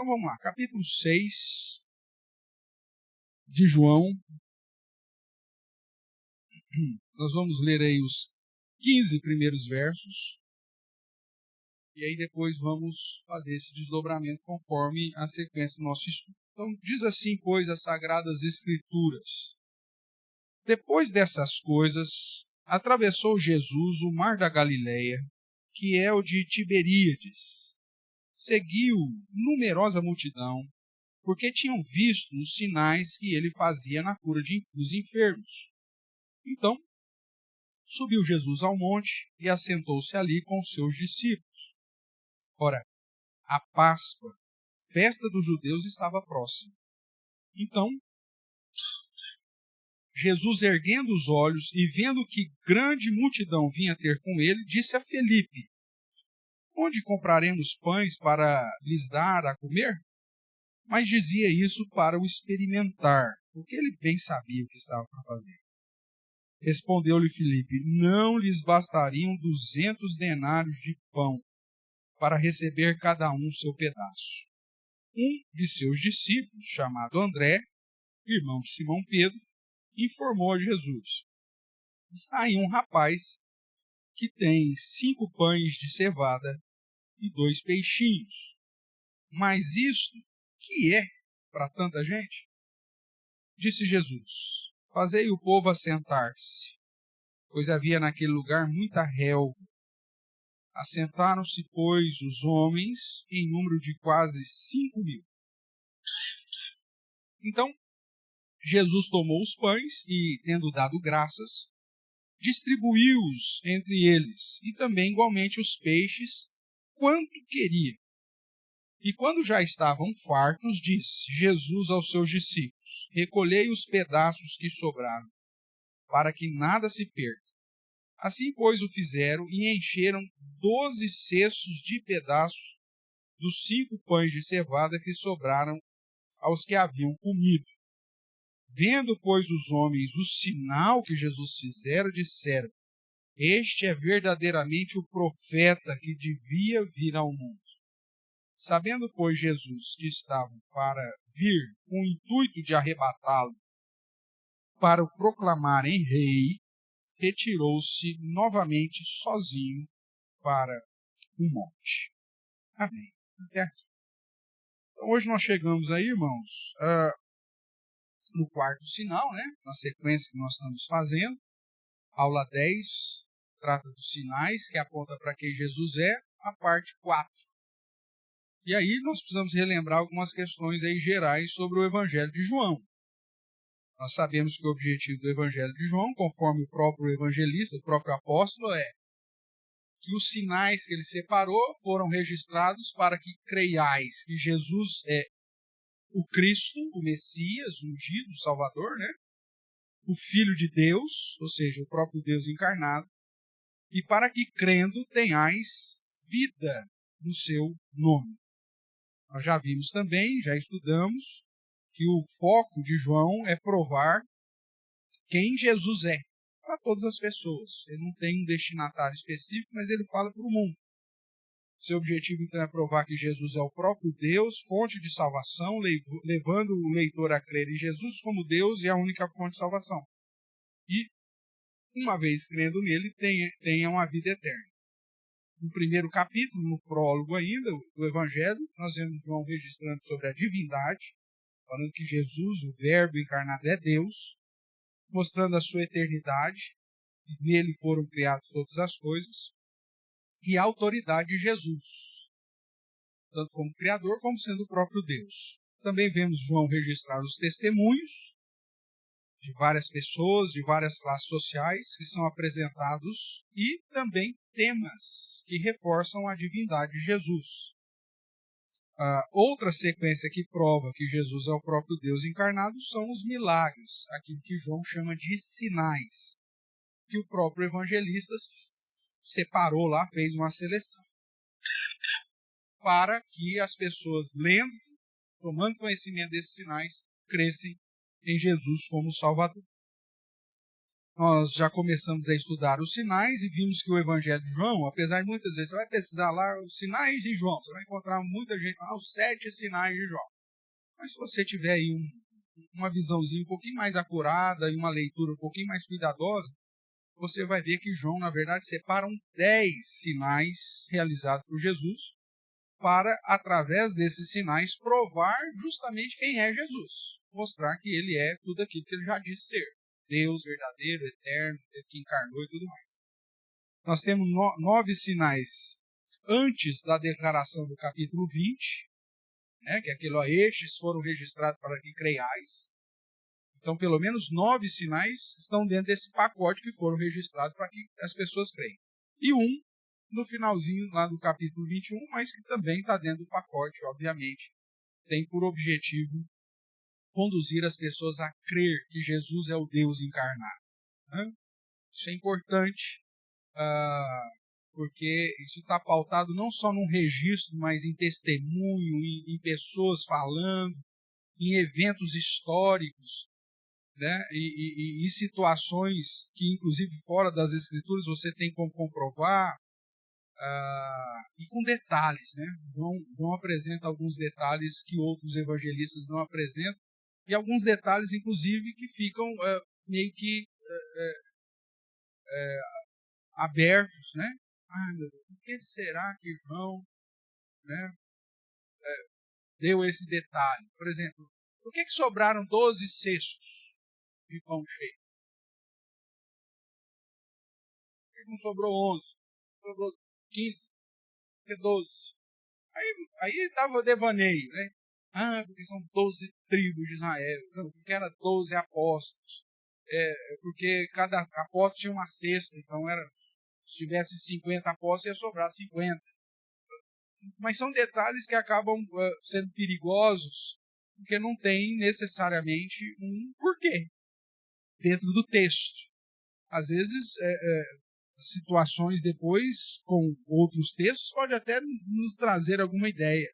Então vamos lá, capítulo 6 de João. Nós vamos ler aí os 15 primeiros versos. E aí depois vamos fazer esse desdobramento conforme a sequência do nosso estudo. Então diz assim, pois, as Sagradas Escrituras. Depois dessas coisas, atravessou Jesus o mar da Galileia, que é o de Tiberíades. Seguiu numerosa multidão, porque tinham visto os sinais que ele fazia na cura dos enfermos. Então, subiu Jesus ao monte e assentou-se ali com os seus discípulos. Ora, a Páscoa, festa dos judeus, estava próxima. Então, Jesus, erguendo os olhos e vendo que grande multidão vinha ter com ele, disse a Felipe: onde compraremos pães para lhes dar a comer? Mas dizia isso para o experimentar, porque ele bem sabia o que estava para fazer. Respondeu-lhe Filipe: não lhes bastariam 200 denários de pão, para receber cada um seu pedaço. Um de seus discípulos, chamado André, irmão de Simão Pedro, informou a Jesus: está aí um rapaz que tem 5 pães de cevada e 2 peixinhos. Mas isto que é para tanta gente? Disse Jesus: fazei o povo assentar-se, pois havia naquele lugar muita relva. Assentaram-se, pois, os homens em número de quase 5.000. Então, Jesus tomou os pães e, tendo dado graças, distribuiu-os entre eles, e também igualmente os peixes, quanto queria. E quando já estavam fartos, disse Jesus aos seus discípulos: recolhei os pedaços que sobraram, para que nada se perca. Assim, pois, o fizeram e encheram 12 cestos de pedaços dos 5 pães de cevada que sobraram aos que haviam comido. Vendo, pois, os homens o sinal que Jesus fizera, disseram: este é verdadeiramente o profeta que devia vir ao mundo. Sabendo, pois, Jesus que estavam para vir com o intuito de arrebatá-lo para o proclamarem rei, retirou-se novamente sozinho para o monte. Amém. Até aqui. Então, hoje nós chegamos aí, irmãos, no quarto sinal, né? Na sequência que nós estamos fazendo. Aula 10 trata dos sinais que aponta para quem Jesus é, a parte 4. E aí nós precisamos relembrar algumas questões aí gerais sobre o Evangelho de João. Nós sabemos que o objetivo do Evangelho de João, conforme o próprio evangelista, o próprio apóstolo, é que os sinais que ele separou foram registrados para que creiais que Jesus é o Cristo, o Messias, o ungido, o Salvador, né? O Filho de Deus, ou seja, o próprio Deus encarnado, e para que crendo tenhais vida no seu nome. Nós já vimos também, já estudamos, que o foco de João é provar quem Jesus é para todas as pessoas. Ele não tem um destinatário específico, mas ele fala para o mundo. Seu objetivo, então, é provar que Jesus é o próprio Deus, fonte de salvação, levando o leitor a crer em Jesus como Deus e a única fonte de salvação. E, uma vez crendo nele, tenha uma vida eterna. No primeiro capítulo, no prólogo ainda, do Evangelho, nós vemos João registrando sobre a divindade, falando que Jesus, o Verbo encarnado, é Deus, mostrando a sua eternidade, que nele foram criadas todas as coisas, e a autoridade de Jesus, tanto como Criador, como sendo o próprio Deus. Também vemos João registrar os testemunhos de várias pessoas, de várias classes sociais, que são apresentados, e também temas que reforçam a divindade de Jesus. Outra sequência que prova que Jesus é o próprio Deus encarnado são os milagres, aquilo que João chama de sinais, que o próprio evangelista separou lá, fez uma seleção, para que as pessoas lendo, tomando conhecimento desses sinais, crescem em Jesus como Salvador. nós já começamos a estudar os sinais e vimos que o Evangelho de João, apesar de muitas vezes você vai pesquisar lá os sinais de João, você vai encontrar muita gente falando os 7 sinais de João. Mas se você tiver aí uma visãozinha um pouquinho mais acurada e uma leitura um pouquinho mais cuidadosa, você vai ver que João, na verdade, separa 10 sinais realizados por Jesus para, através desses sinais, provar justamente quem é Jesus. Mostrar que ele é tudo aquilo que ele já disse ser. Deus verdadeiro, eterno, que encarnou e tudo mais. Nós temos 9 sinais antes da declaração do capítulo 20, né, que é aquilo, estes foram registrados para que creiais. Então, pelo menos 9 sinais estão dentro desse pacote que foram registrados para que as pessoas creiam. E no finalzinho lá do capítulo 21, mas que também está dentro do pacote, obviamente, tem por objetivo conduzir as pessoas a crer que Jesus é o Deus encarnado. Né? Isso é importante, porque isso está pautado não só num registro, mas em testemunho, em pessoas falando, em eventos históricos, né? E situações que, inclusive, fora das Escrituras, você tem como comprovar, e com detalhes. Né? João apresenta alguns detalhes que outros evangelistas não apresentam, e alguns detalhes, inclusive, que ficam meio que abertos. Né? Meu Deus, por que será que João, né, deu esse detalhe? Por exemplo, por que sobraram 12 cestos de pão cheio? Por que não sobrou 11? Sobrou 15? Por que 12? Aí estava devaneio, né? Porque são 12 tribos de Israel. Não, porque era 12 apóstolos. Porque cada apóstolo tinha uma cesta, então se tivesse 50 apóstolos, ia sobrar 50. Mas são detalhes que acabam sendo perigosos, porque não tem necessariamente um porquê dentro do texto. Às vezes, situações depois, com outros textos, pode até nos trazer alguma ideia.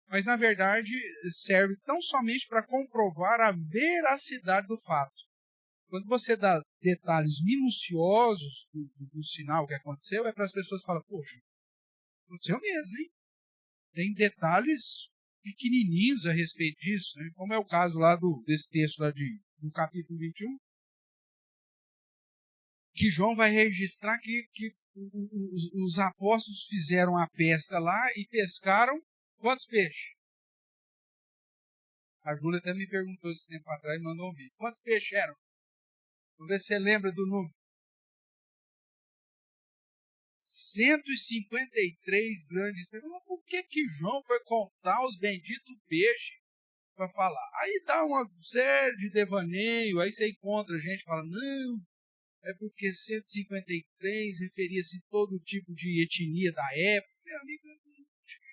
Mas, na verdade, serve tão somente para comprovar a veracidade do fato. Quando você dá detalhes minuciosos do sinal que aconteceu, é para as pessoas falarem, poxa, aconteceu mesmo, hein? Tem detalhes pequenininhos a respeito disso, né? Como é o caso lá desse texto lá do capítulo 21, que João vai registrar que os apóstolos fizeram a pesca lá e pescaram quantos peixes? A Júlia até me perguntou esse tempo atrás e mandou um vídeo. Quantos peixes eram? Vamos ver se você lembra do número. 153 grandes peixes. Mas por que João foi contar os benditos peixes para falar? Aí dá uma série de devaneio, aí você encontra gente que fala, não, é porque 153 referia-se a todo tipo de etnia da época. Meu amigo,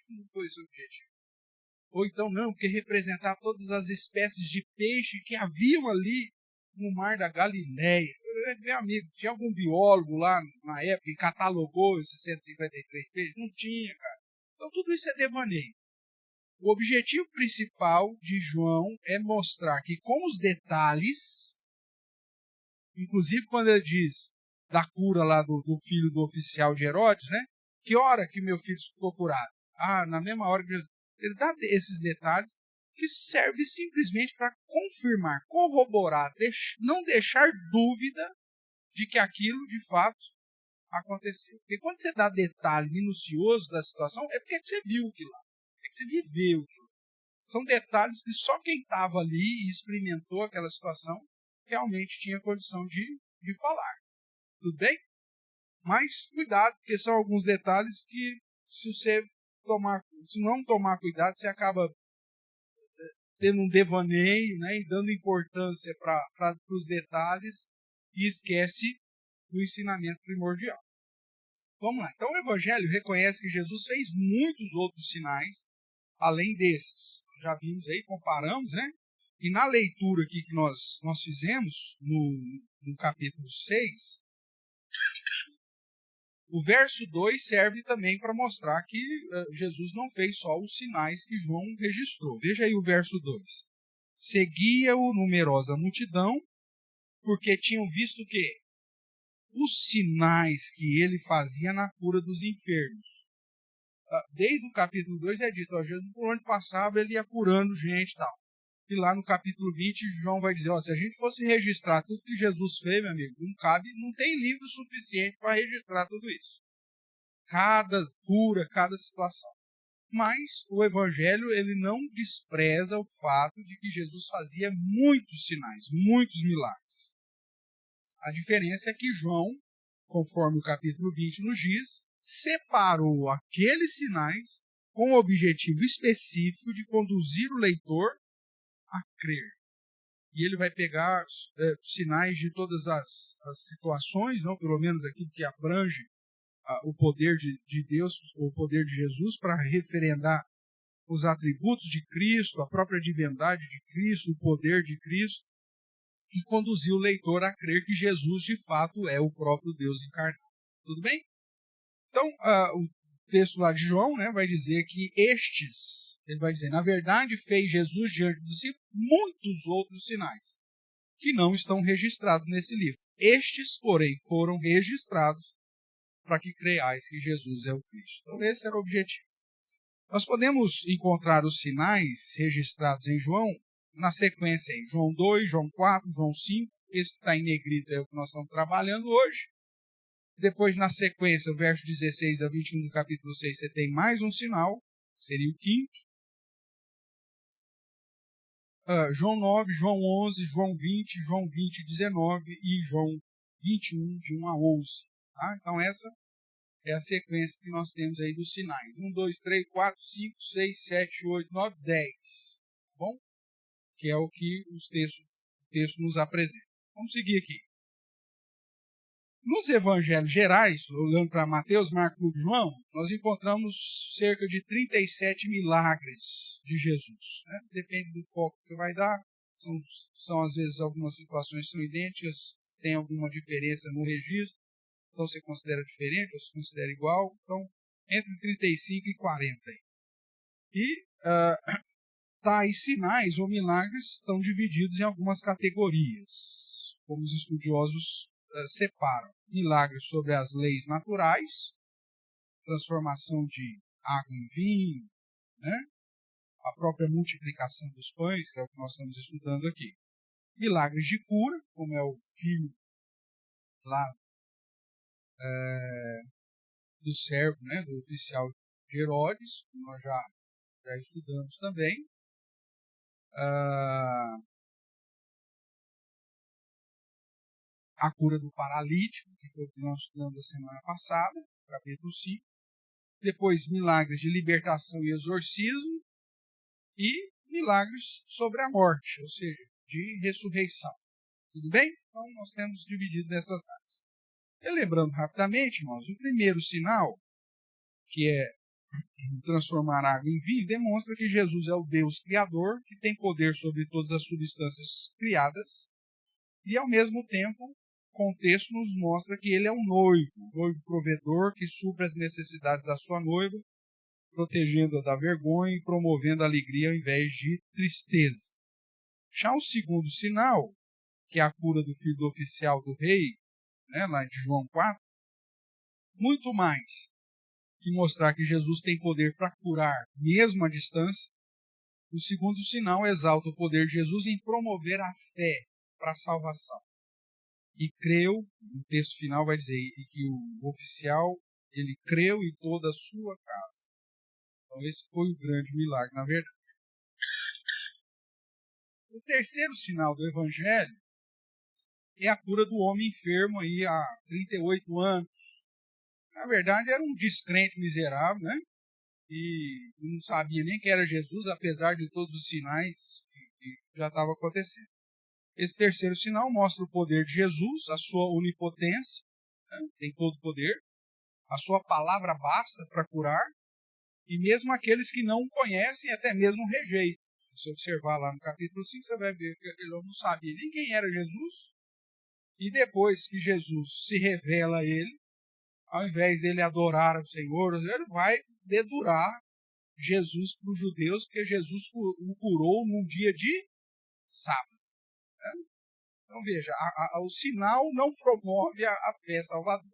não foi esse o objetivo. Ou então não, porque representava todas as espécies de peixe que haviam ali no mar da Galileia. Meu amigo, tinha algum biólogo lá na época que catalogou esses 153 peixes? Não tinha, cara. Então tudo isso é devaneio. O objetivo principal de João é mostrar que com os detalhes, inclusive quando ele diz da cura lá do filho do oficial de Herodes, né? Que hora que meu filho ficou curado? Na mesma hora que ele dá esses detalhes que serve simplesmente para confirmar, corroborar, não deixar dúvida de que aquilo de fato aconteceu. Porque quando você dá detalhe minucioso da situação, é porque você viu aquilo lá, é que você viveu aquilo. São detalhes que só quem estava ali e experimentou aquela situação realmente tinha condição de falar. Tudo bem? Mas cuidado, porque são alguns detalhes que se não tomar cuidado, você acaba tendo um devaneio, né, e dando importância para os detalhes e esquece do ensinamento primordial. Vamos lá. Então o Evangelho reconhece que Jesus fez muitos outros sinais, além desses. Já vimos aí, comparamos, né? E na leitura aqui que nós fizemos, no capítulo 6, o verso 2 serve também para mostrar que Jesus não fez só os sinais que João registrou. Veja aí o verso 2. Seguia-o numerosa multidão, porque tinham visto o quê? os sinais que ele fazia na cura dos enfermos. Desde o capítulo 2 é dito, Jesus, por onde passava, ele ia curando gente e tal. E lá no capítulo 20, João vai dizer, se a gente fosse registrar tudo que Jesus fez, meu amigo, não tem livro suficiente para registrar tudo isso. Cada cura, cada situação. Mas o Evangelho, ele não despreza o fato de que Jesus fazia muitos sinais, muitos milagres. A diferença é que João, conforme o capítulo 20 nos diz, separou aqueles sinais com o objetivo específico de conduzir o leitor a crer. E ele vai pegar sinais de todas as situações, não, pelo menos aquilo que abrange o poder de Deus, o poder de Jesus, para referendar os atributos de Cristo, a própria divindade de Cristo, o poder de Cristo, e conduzir o leitor a crer que Jesus, de fato, é o próprio Deus encarnado. Tudo bem? Então, o texto lá de João, né, vai dizer que ele vai dizer, na verdade, fez Jesus diante dos discípulos muitos outros sinais, que não estão registrados nesse livro. Estes, porém, foram registrados para que creiais que Jesus é o Cristo. Então, esse era o objetivo. Nós podemos encontrar os sinais registrados em João na sequência aí. João 2, João 4, João 5. Esse que está em negrito é o que nós estamos trabalhando hoje. Depois, na sequência, o verso 16 a 21 do capítulo 6, você tem mais um sinal, seria o quinto. João 9, João 11, João 20, João 20, 19 e João 21, de 1 a 11. Tá? Então, essa é a sequência que nós temos aí dos sinais. 1, 2, 3, 4, 5, 6, 7, 8, 9, 10. Tá bom? Que é o que o texto nos apresenta. Vamos seguir aqui. Nos evangelhos gerais, olhando para Mateus, Marcos, Lucas e João, nós encontramos cerca de 37 milagres de Jesus. Né? Depende do foco que você vai dar. São às vezes, algumas situações são idênticas, tem alguma diferença no registro. Então, você considera diferente ou se considera igual. Então, entre 35 e 40. E tais sinais ou milagres estão divididos em algumas categorias, como os estudiosos separam. Milagres sobre as leis naturais, transformação de água em vinho, né? A própria multiplicação dos pães, que é o que nós estamos estudando aqui. Milagres de cura, como é o filho lá do servo, né, do oficial de Herodes, que nós já estudamos também. A cura do paralítico, que foi o que nós estudamos a semana passada, capítulo 5. Depois, milagres de libertação e exorcismo. E milagres sobre a morte, ou seja, de ressurreição. Tudo bem? Então, nós temos dividido nessas áreas. E lembrando rapidamente, irmãos, o primeiro sinal, que é transformar água em vinho, demonstra que Jesus é o Deus Criador, que tem poder sobre todas as substâncias criadas, e ao mesmo tempo, o contexto nos mostra que ele é um noivo provedor que supre as necessidades da sua noiva, protegendo-a da vergonha e promovendo a alegria ao invés de tristeza. Já o segundo sinal, que é a cura do filho do oficial do rei, né, lá de João 4, muito mais que mostrar que Jesus tem poder para curar, mesmo à distância, o segundo sinal exalta o poder de Jesus em promover a fé para a salvação. E creu, no texto final vai dizer, e que o oficial, ele creu e toda a sua casa. Então esse foi o grande milagre, na verdade. O terceiro sinal do Evangelho é a cura do homem enfermo aí há 38 anos. Na verdade, era um descrente miserável, né? E não sabia nem que era Jesus, apesar de todos os sinais que já estavam acontecendo. Esse terceiro sinal mostra o poder de Jesus, a sua onipotência, né? Tem todo o poder, a sua palavra basta para curar, e mesmo aqueles que não o conhecem, até mesmo rejeitam. Se você observar lá no capítulo 5, você vai ver que ele não sabia nem quem era Jesus, e depois que Jesus se revela a ele, ao invés dele adorar o Senhor, ele vai dedurar Jesus para os judeus, porque Jesus o curou num dia de sábado. Né? Então, veja, o sinal não promove a fé salvadora.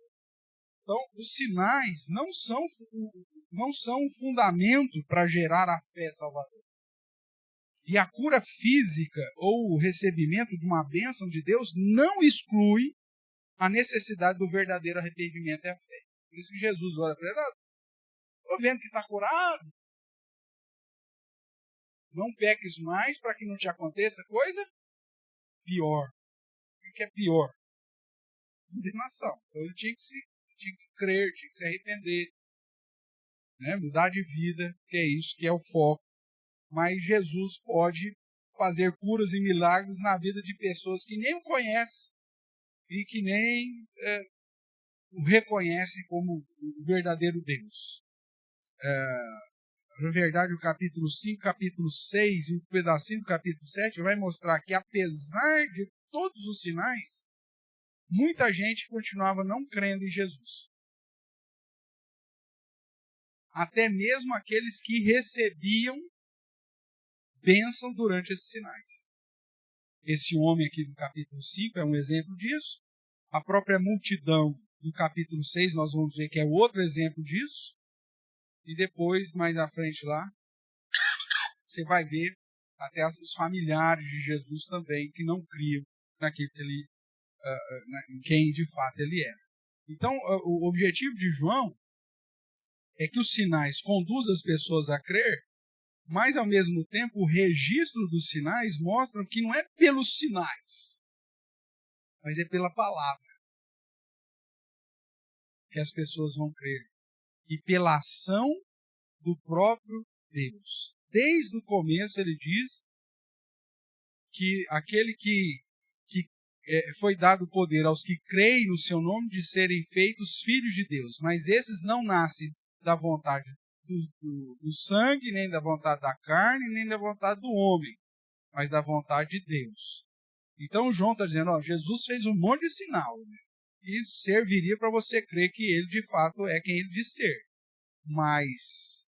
Então, os sinais não são um fundamento para gerar a fé salvadora. E a cura física ou o recebimento de uma bênção de Deus não exclui a necessidade do verdadeiro arrependimento e a fé. Por isso que Jesus olha para ele, estou vendo que está curado. Não peques mais para que não te aconteça coisa pior. O que é pior? Condenação. Então ele tinha que crer, tinha que se arrepender, né? Mudar de vida, que é isso que é o foco. Mas Jesus pode fazer curas e milagres na vida de pessoas que nem o conhecem e que nem o reconhecem como o verdadeiro Deus. Na verdade, o capítulo 5, capítulo 6 e um pedacinho do capítulo 7 vai mostrar que, apesar de todos os sinais, muita gente continuava não crendo em Jesus. Até mesmo aqueles que recebiam bênção durante esses sinais. Esse homem aqui do capítulo 5 é um exemplo disso. A própria multidão do capítulo 6, nós vamos ver que é outro exemplo disso. E depois, mais à frente lá, você vai ver até os familiares de Jesus também, que não criam naquilo que ele, em quem de fato ele era. Então, o objetivo de João é que os sinais conduzam as pessoas a crer, mas, ao mesmo tempo, o registro dos sinais mostra que não é pelos sinais, mas é pela palavra que as pessoas vão crer. E pela ação do próprio Deus. Desde o começo ele diz que aquele que foi dado poder aos que creem no seu nome de serem feitos filhos de Deus, mas esses não nascem da vontade do sangue, nem da vontade da carne, nem da vontade do homem, mas da vontade de Deus. Então João está dizendo, Jesus fez um monte de sinal, né? E serviria para você crer que ele de fato é quem ele diz ser. Mas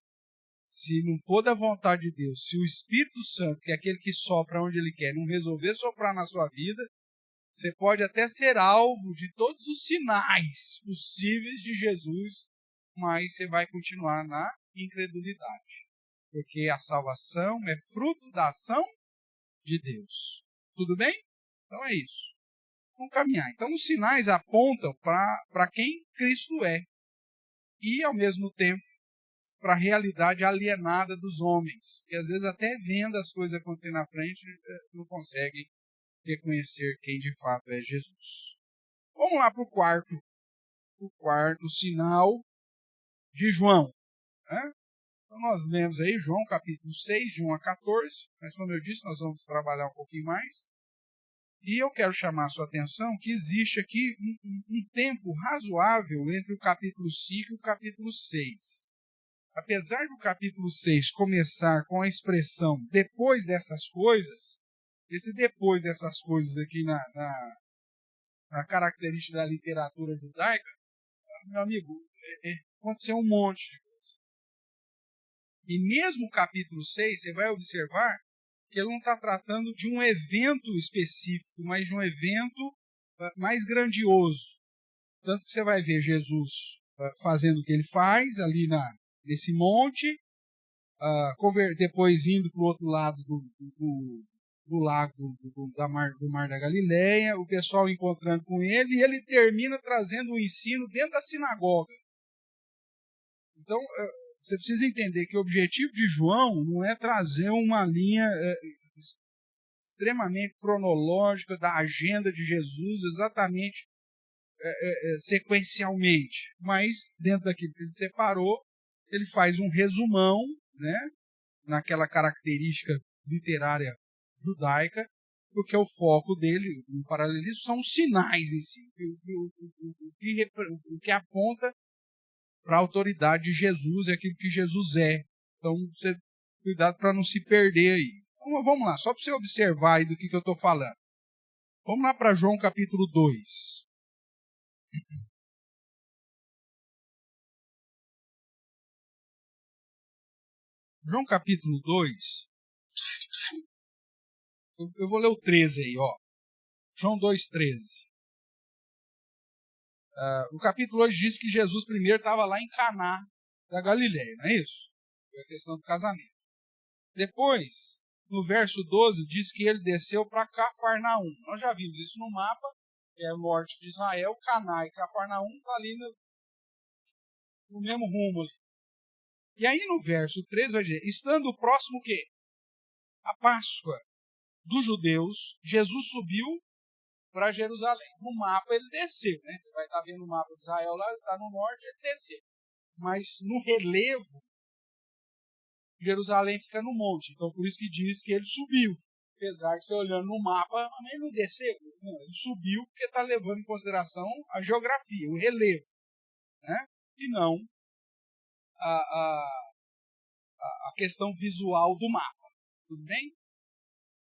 se não for da vontade de Deus, se o Espírito Santo, que é aquele que sopra onde ele quer, não resolver soprar na sua vida, você pode até ser alvo de todos os sinais possíveis de Jesus, mas você vai continuar na incredulidade. Porque a salvação é fruto da ação de Deus. Tudo bem? Então é isso. Vamos caminhar. Então os sinais apontam para quem Cristo é. E, ao mesmo tempo, para a realidade alienada dos homens, que às vezes até vendo as coisas acontecerem na frente, não conseguem reconhecer quem de fato é Jesus. Vamos lá para o quarto sinal de João. Né? Então nós lemos aí João capítulo 6, de 1 a 14, mas como eu disse, nós vamos trabalhar um pouquinho mais. E eu quero chamar a sua atenção que existe aqui um tempo razoável entre o capítulo 5 e o capítulo 6. Apesar do capítulo 6 começar com a expressão depois dessas coisas, esse depois dessas coisas aqui na característica da literatura judaica, meu amigo, aconteceu um monte de coisa. E mesmo o capítulo 6, você vai observar que ele não está tratando de um evento específico, mas de um evento mais grandioso. Tanto que você vai ver Jesus fazendo o que ele faz ali nesse monte, depois indo para o outro lado do lago do Mar da Galileia, o pessoal encontrando com ele, e ele termina trazendo um ensino dentro da sinagoga. Então, você precisa entender que o objetivo de João não é trazer uma linha extremamente cronológica da agenda de Jesus, exatamente sequencialmente, mas dentro daquilo que ele separou, ele faz um resumão, né, naquela característica literária judaica, porque o foco dele, no paralelismo, são os sinais em si, o que aponta para a autoridade de Jesus, é aquilo que Jesus é. Então, você cuidado para não se perder aí. Então, vamos lá, só para você observar aí do que eu estou falando. Vamos lá para João capítulo 2. João capítulo 2, eu vou ler o 13 aí, ó. João 2,13. O capítulo 2 diz que Jesus primeiro estava lá em Caná da Galileia, não é isso? Foi a questão do casamento. Depois, no verso 12, diz que ele desceu para Cafarnaum. Nós já vimos isso no mapa, que é o norte de Israel. Caná e Cafarnaum está ali no mesmo rumo ali. E aí no verso 13 vai dizer, estando próximo o quê? A Páscoa dos judeus, Jesus subiu para Jerusalém. No mapa ele desceu, né? Você vai estar vendo o mapa de Israel lá, está no norte, ele desceu. Mas no relevo, Jerusalém fica no monte. Então por isso que diz que ele subiu. Apesar de você olhando no mapa, mas ele não desceu. Não, ele subiu porque está levando em consideração a geografia, o relevo, né? E não a questão visual do mapa. Tudo bem?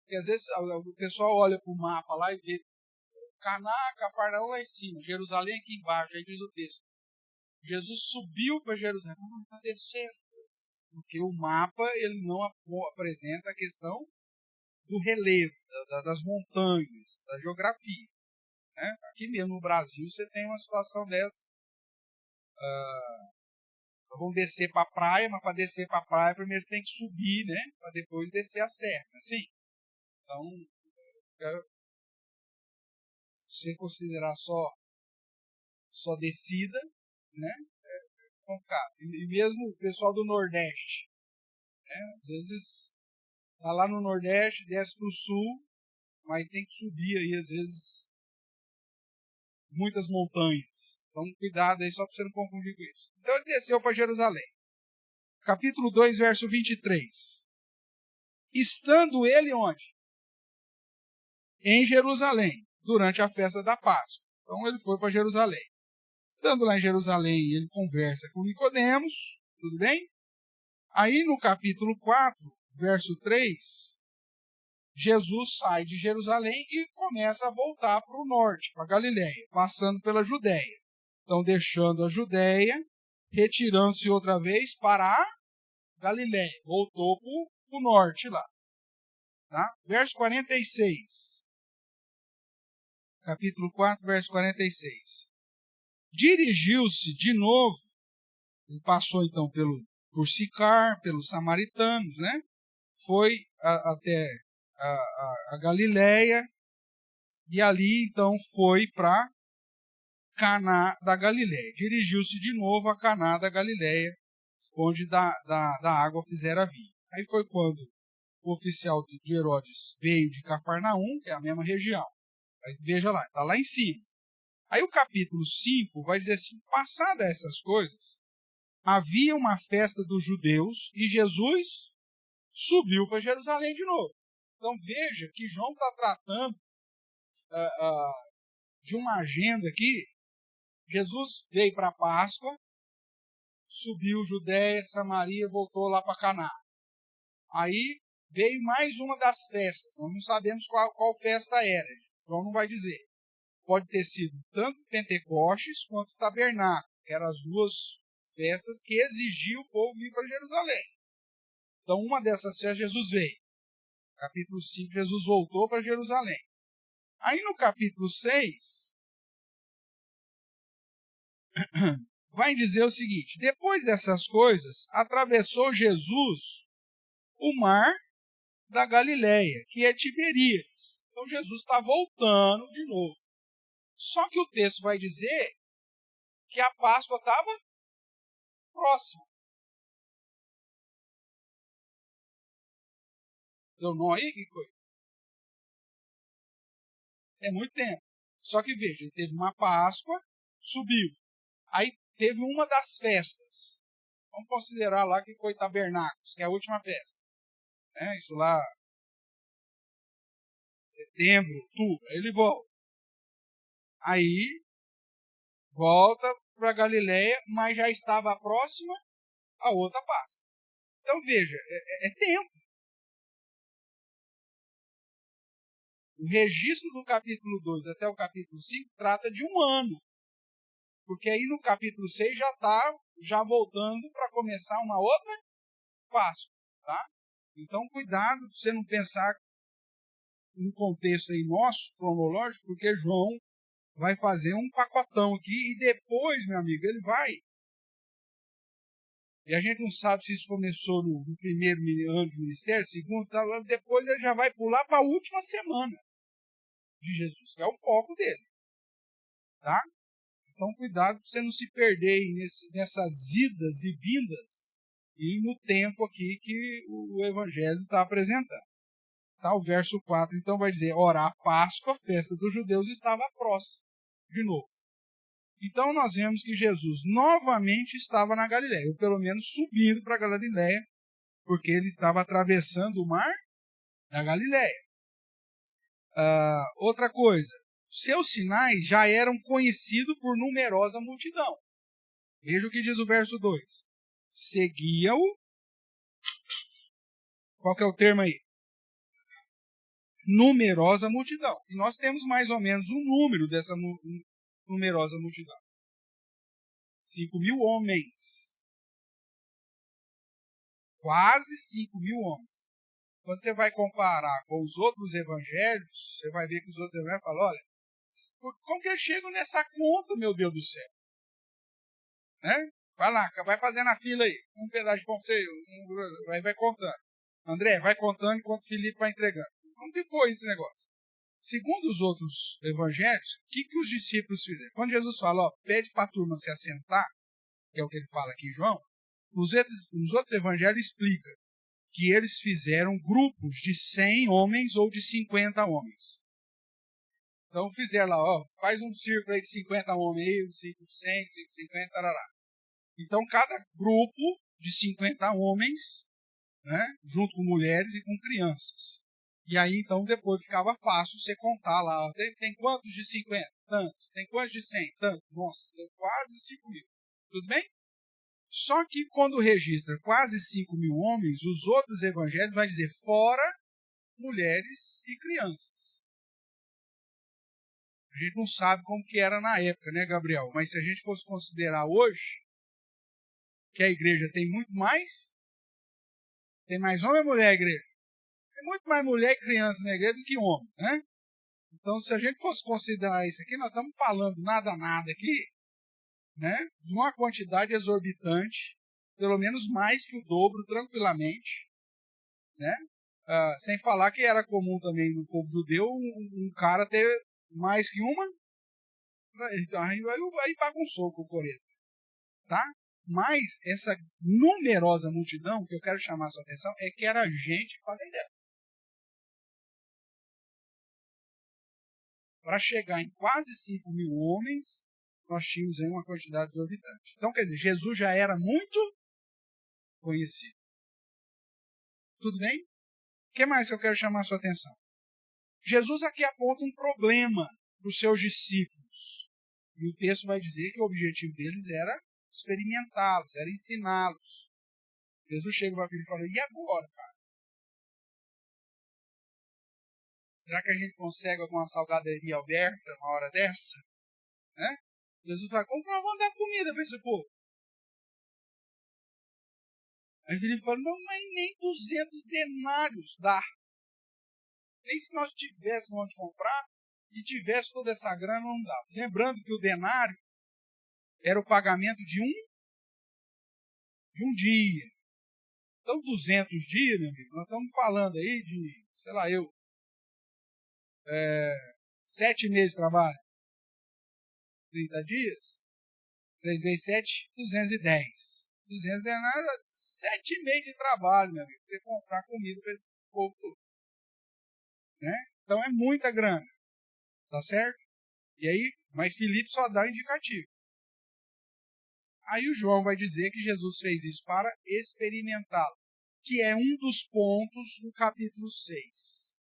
Porque às vezes o pessoal olha para o mapa lá e vê Caná, Cafarnaum lá em cima, Jerusalém aqui embaixo, aí diz o texto. Jesus subiu para Jerusalém. Não, está descendo. Porque o mapa ele não apresenta a questão do relevo, das montanhas, da geografia. Né? Aqui mesmo no Brasil você tem uma situação dessa. Vamos descer para a praia, mas para descer para a praia primeiro você tem que subir, né? Para depois descer a serra. Assim. Então, se você considerar só descida, né? É complicado. E mesmo o pessoal do Nordeste, né? Às vezes está lá no Nordeste, desce para o Sul, mas tem que subir aí, às vezes, muitas montanhas. Então, cuidado aí, só para você não confundir com isso. Então, ele desceu para Jerusalém. Capítulo 2, verso 23. Estando ele onde? Em Jerusalém, durante a festa da Páscoa. Então, ele foi para Jerusalém. Estando lá em Jerusalém, ele conversa com Nicodemos, tudo bem? Aí, no capítulo 4, verso 3, Jesus sai de Jerusalém e começa a voltar para o norte, para Galiléia, passando pela Judéia. Então, deixando a Judéia, retirando-se outra vez para a Galiléia. Voltou para o norte lá. Tá? Verso 46. Capítulo 4, verso 46. Dirigiu-se de novo, ele passou então por Sicar, pelos samaritanos, né? Foi até a Galiléia, e ali então foi para Caná da Galiléia. Dirigiu-se de novo a Caná da Galiléia, onde da água fizera vinho. Aí foi quando o oficial de Herodes veio de Cafarnaum, que é a mesma região. Mas veja lá, está lá em cima. Aí o capítulo 5 vai dizer assim, passadas essas coisas, havia uma festa dos judeus e Jesus subiu para Jerusalém de novo. Então veja que João está tratando de uma agenda aqui. Jesus veio para a Páscoa, subiu Judéia, Samaria, voltou lá para Caná. Aí veio mais uma das festas. Nós não sabemos qual festa era. João não vai dizer. Pode ter sido tanto Pentecostes quanto Tabernáculo, que eram as duas festas que exigiam o povo vir para Jerusalém. Então, uma dessas festas, Jesus veio. Capítulo 5, Jesus voltou para Jerusalém. Aí no capítulo 6, vai dizer o seguinte, depois dessas coisas, atravessou Jesus o mar da Galileia, que é Tiberíades. Então Jesus está voltando de novo. Só que o texto vai dizer que a Páscoa estava próxima. Deu nó aí? O que foi? É muito tempo. Só que veja, ele teve uma Páscoa, subiu. Aí teve uma das festas. Vamos considerar lá que foi Tabernáculos, que é a última festa. Isso lá, setembro, outubro. Aí ele volta. Aí, volta para Galiléia, mas já estava próxima a outra Páscoa. Então veja, é tempo. O registro do capítulo 2 até o capítulo 5 trata de um ano. Porque aí no capítulo 6 já está voltando para começar uma outra Páscoa. Tá? Então cuidado para você não pensar um contexto aí nosso, cronológico, porque João vai fazer um pacotão aqui e depois, meu amigo, ele vai. E a gente não sabe se isso começou no primeiro ano de ministério, segundo, depois ele já vai pular para a última semana de Jesus, que é o foco dele. Tá? Então, cuidado para você não se perder nessas idas e vindas e no tempo aqui que o Evangelho está apresentando. Tá? O verso 4, então, vai dizer, ora, a Páscoa, a festa dos judeus, estava próxima, de novo. Então, nós vemos que Jesus novamente estava na Galiléia, ou pelo menos subindo para a Galiléia, porque ele estava atravessando o mar da Galiléia. Outra coisa, seus sinais já eram conhecidos por numerosa multidão. Veja o que diz o verso 2. Seguia-o. Qual que é o termo aí? Numerosa multidão. E nós temos mais ou menos um número dessa numerosa multidão. 5.000 homens. Quase 5.000 homens. Quando você vai comparar com os outros evangelhos, você vai ver que os outros evangelhos falam, olha, como que eu chego nessa conta, meu Deus do céu? Né? Vai lá, vai fazendo a fila aí. Um pedaço de pão pra você, vai contando. André, vai contando enquanto Felipe vai entregando. Como que foi esse negócio? Segundo os outros evangelhos, o que os discípulos fizeram? Quando Jesus fala, ó, pede para a turma se assentar, que é o que ele fala aqui em João, nos outros evangelhos explica que eles fizeram grupos de 100 homens ou de 50 homens. Então fizeram lá, ó, faz um círculo aí de 50 homens aí, 5 de 100, 5 de 50, tarará. Então cada grupo de 50 homens, né, junto com mulheres e com crianças. E aí então depois ficava fácil você contar lá, ó, tem quantos de 50? Tantos. Tem quantos de 100? Tantos. Nossa, deu quase 5.000. Tudo bem? Só que quando registra quase 5.000 homens, os outros evangelhos vai dizer fora mulheres e crianças. A gente não sabe como que era na época, né, Gabriel? Mas se a gente fosse considerar hoje que a igreja tem muito mais, tem mais homem ou mulher na igreja? Tem muito mais mulher e criança na igreja do que homem, né? Então, se a gente fosse considerar isso aqui, nós estamos falando nada aqui, né? De uma quantidade exorbitante, pelo menos mais que o dobro, tranquilamente, né? Sem falar que era comum também no povo judeu um cara ter mais que uma, então aí bagunçou com o coreto, tá? Mas essa numerosa multidão, que eu quero chamar a sua atenção, é que era gente para dentro. Para chegar em quase 5.000 homens, nós tínhamos aí uma quantidade exorbitante. Então, quer dizer, Jesus já era muito conhecido. Tudo bem? O que mais que eu quero chamar a sua atenção? Jesus aqui aponta um problema para os seus discípulos. E o texto vai dizer que o objetivo deles era experimentá-los, era ensiná-los. Jesus chega para ele e fala, e agora, cara? Será que a gente consegue alguma salgaderia aberta na hora dessa? Né? Jesus fala, como que nós vamos dar comida para esse povo? Aí Filipe fala, não, mas nem 200 denários dá. Nem se nós tivéssemos onde comprar e tivesse toda essa grana, não dá. Lembrando que o denário era o pagamento de um dia. Então, 200 dias, meu amigo, nós estamos falando aí de, sei lá, 7 meses de trabalho. 30 dias, 3 vezes 7, 210. 200 denários, 7 meses de trabalho, meu amigo, você comprar comida para esse povo todo. Né? Então, é muita grana. Tá certo? E aí, mas Filipe só dá indicativo. Aí o João vai dizer que Jesus fez isso para experimentá-lo, que é um dos pontos do capítulo 6.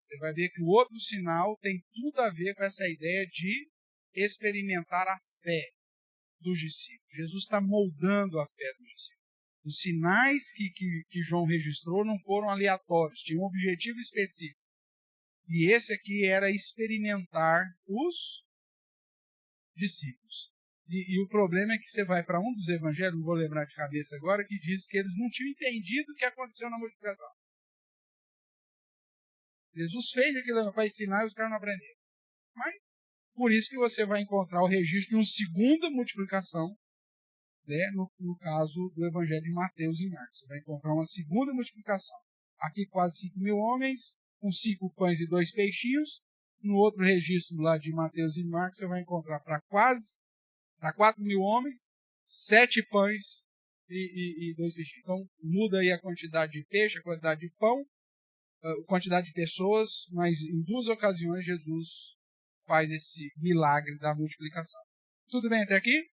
Você vai ver que o outro sinal tem tudo a ver com essa ideia de experimentar a fé dos discípulos. Jesus está moldando a fé dos discípulos. Os sinais que João registrou não foram aleatórios, tinham um objetivo específico. E esse aqui era experimentar os discípulos. E o problema é que você vai para um dos evangelhos, não vou lembrar de cabeça agora, que diz que eles não tinham entendido o que aconteceu na multiplicação. Jesus fez aquilo para ensinar e os caras não aprenderam. Mas, por isso que você vai encontrar o registro de uma segunda multiplicação, né, no caso do Evangelho de Mateus e Marcos. Você vai encontrar uma segunda multiplicação. Aqui quase 5.000 homens, com 5 pães e 2 peixinhos. No outro registro lá de Mateus e Marcos, você vai encontrar para 4.000 homens, 7 pães e 2 peixinhos. Então, muda aí a quantidade de peixe, a quantidade de pão, a quantidade de pessoas, mas em 2 ocasiões Jesus faz esse milagre da multiplicação. Tudo bem até aqui?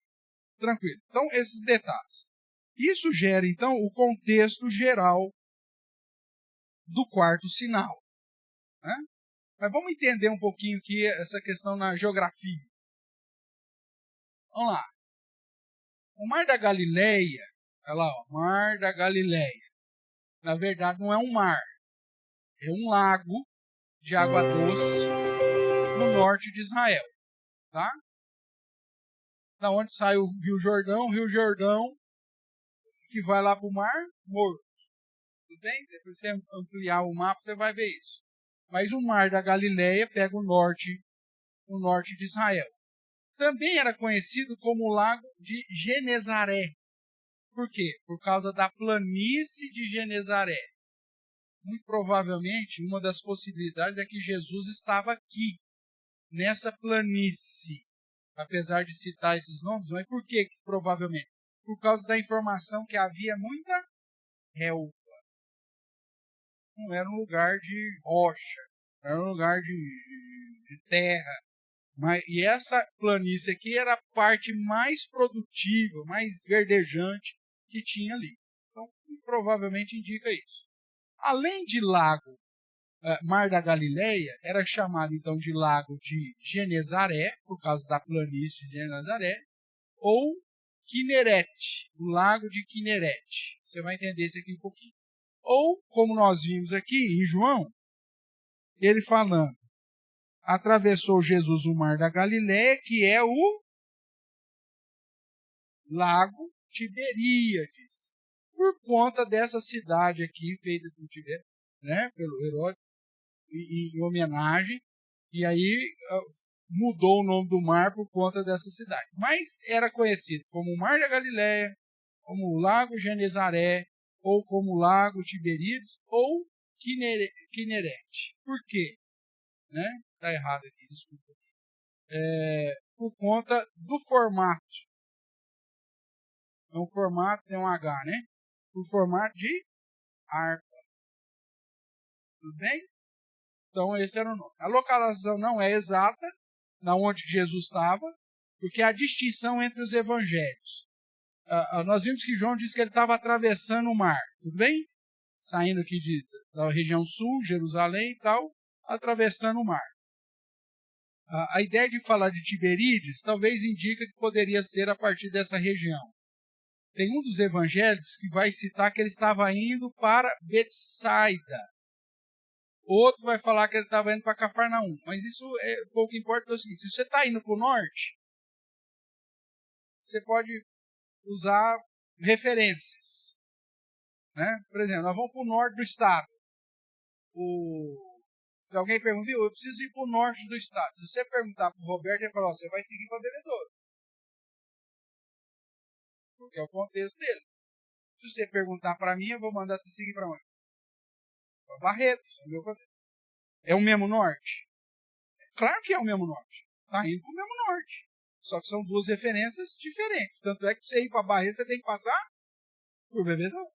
Tranquilo. Então, esses detalhes. Isso gera, então, o contexto geral do quarto sinal. Né? Mas vamos entender um pouquinho aqui essa questão na geografia. Vamos lá. O Mar da Galileia, olha lá, ó, Mar da Galileia. Na verdade, não é um mar. É um lago de água doce no norte de Israel. Tá? Da onde sai o Rio Jordão, que vai lá para o Mar Morto. Tudo bem? Depois você ampliar o mapa, você vai ver isso. Mas o Mar da Galileia pega o norte de Israel. Também era conhecido como o Lago de Genezaré. Por quê? Por causa da planície de Genezaré. Muito provavelmente, uma das possibilidades é que Jesus estava aqui, nessa planície. Apesar de citar esses nomes, mas por que provavelmente? Por causa da informação que havia muita relva. Não era um lugar de rocha, era um lugar de terra. E essa planície aqui era a parte mais produtiva, mais verdejante que tinha ali. Então, provavelmente indica isso. Além de lago, Mar da Galileia, era chamado então de Lago de Genezaré, por causa da planície de Genezaré, ou Quinerete, o Lago de Quinerete. Você vai entender isso aqui um pouquinho. Ou, como nós vimos aqui em João, ele falando, atravessou Jesus o Mar da Galileia, que é o Lago Tiberíades, por conta dessa cidade aqui, feita por Tiberíades, né, pelo Herodes, em homenagem, e aí mudou o nome do mar por conta dessa cidade. Mas era conhecido como o Mar da Galileia, como o Lago Genezaré, ou como o Lago Tiberíades, ou Quinerete. Por quê? Né? Tá errado aqui, desculpa. Por conta do formato. É um formato, tem um H, né? O formato de harpa. Tudo bem? Então, esse era o nome. A localização não é exata, na onde Jesus estava, porque há distinção entre os evangelhos. Nós vimos que João disse que ele estava atravessando o mar, tudo bem? Saindo aqui da região sul, Jerusalém e tal, atravessando o mar. A ideia de falar de Tiberíades talvez indica que poderia ser a partir dessa região. Tem um dos evangelhos que vai citar que ele estava indo para Betsaida. Outro vai falar que ele estava indo para Cafarnaum. Mas isso pouco importa, porque é o seguinte, se você está indo para o norte, você pode usar referências. Né? Por exemplo, nós vamos para o norte do estado. Se alguém pergunta, eu preciso ir para o norte do estado. Se você perguntar para o Roberto, ele fala, você vai seguir para Bebedouro. Porque é o contexto dele. Se você perguntar para mim, eu vou mandar você seguir para onde? Para Barretos, é o meu contexto. É o mesmo norte? Claro que é o mesmo norte. Está indo para o mesmo norte. Só que são duas referências diferentes. Tanto é que para você ir para Barretos, você tem que passar por Bebedouro.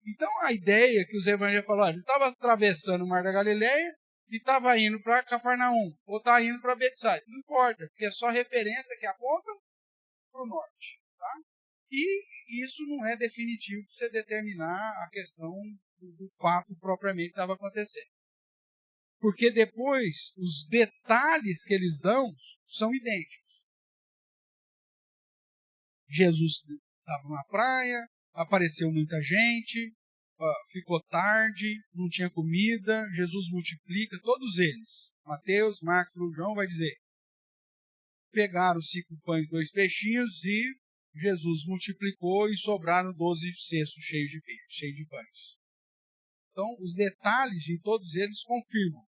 Então a ideia que os evangelhos falaram, ele estava atravessando o Mar da Galileia e estava indo para Cafarnaum, ou está indo para Betsaida. Não importa, porque é só referência que aponta para o norte. Tá? E isso não é definitivo para você determinar a questão do fato propriamente que estava acontecendo. Porque depois, os detalhes que eles dão são idênticos. Jesus estava na praia, apareceu muita gente, ficou tarde, não tinha comida, Jesus multiplica, todos eles. Mateus, Marcos, João vai dizer. Pegaram 5 pães e 2 peixinhos e Jesus multiplicou e sobraram 12 cestos cheios de peixe, cheios de pães. Então, os detalhes de todos eles confirmam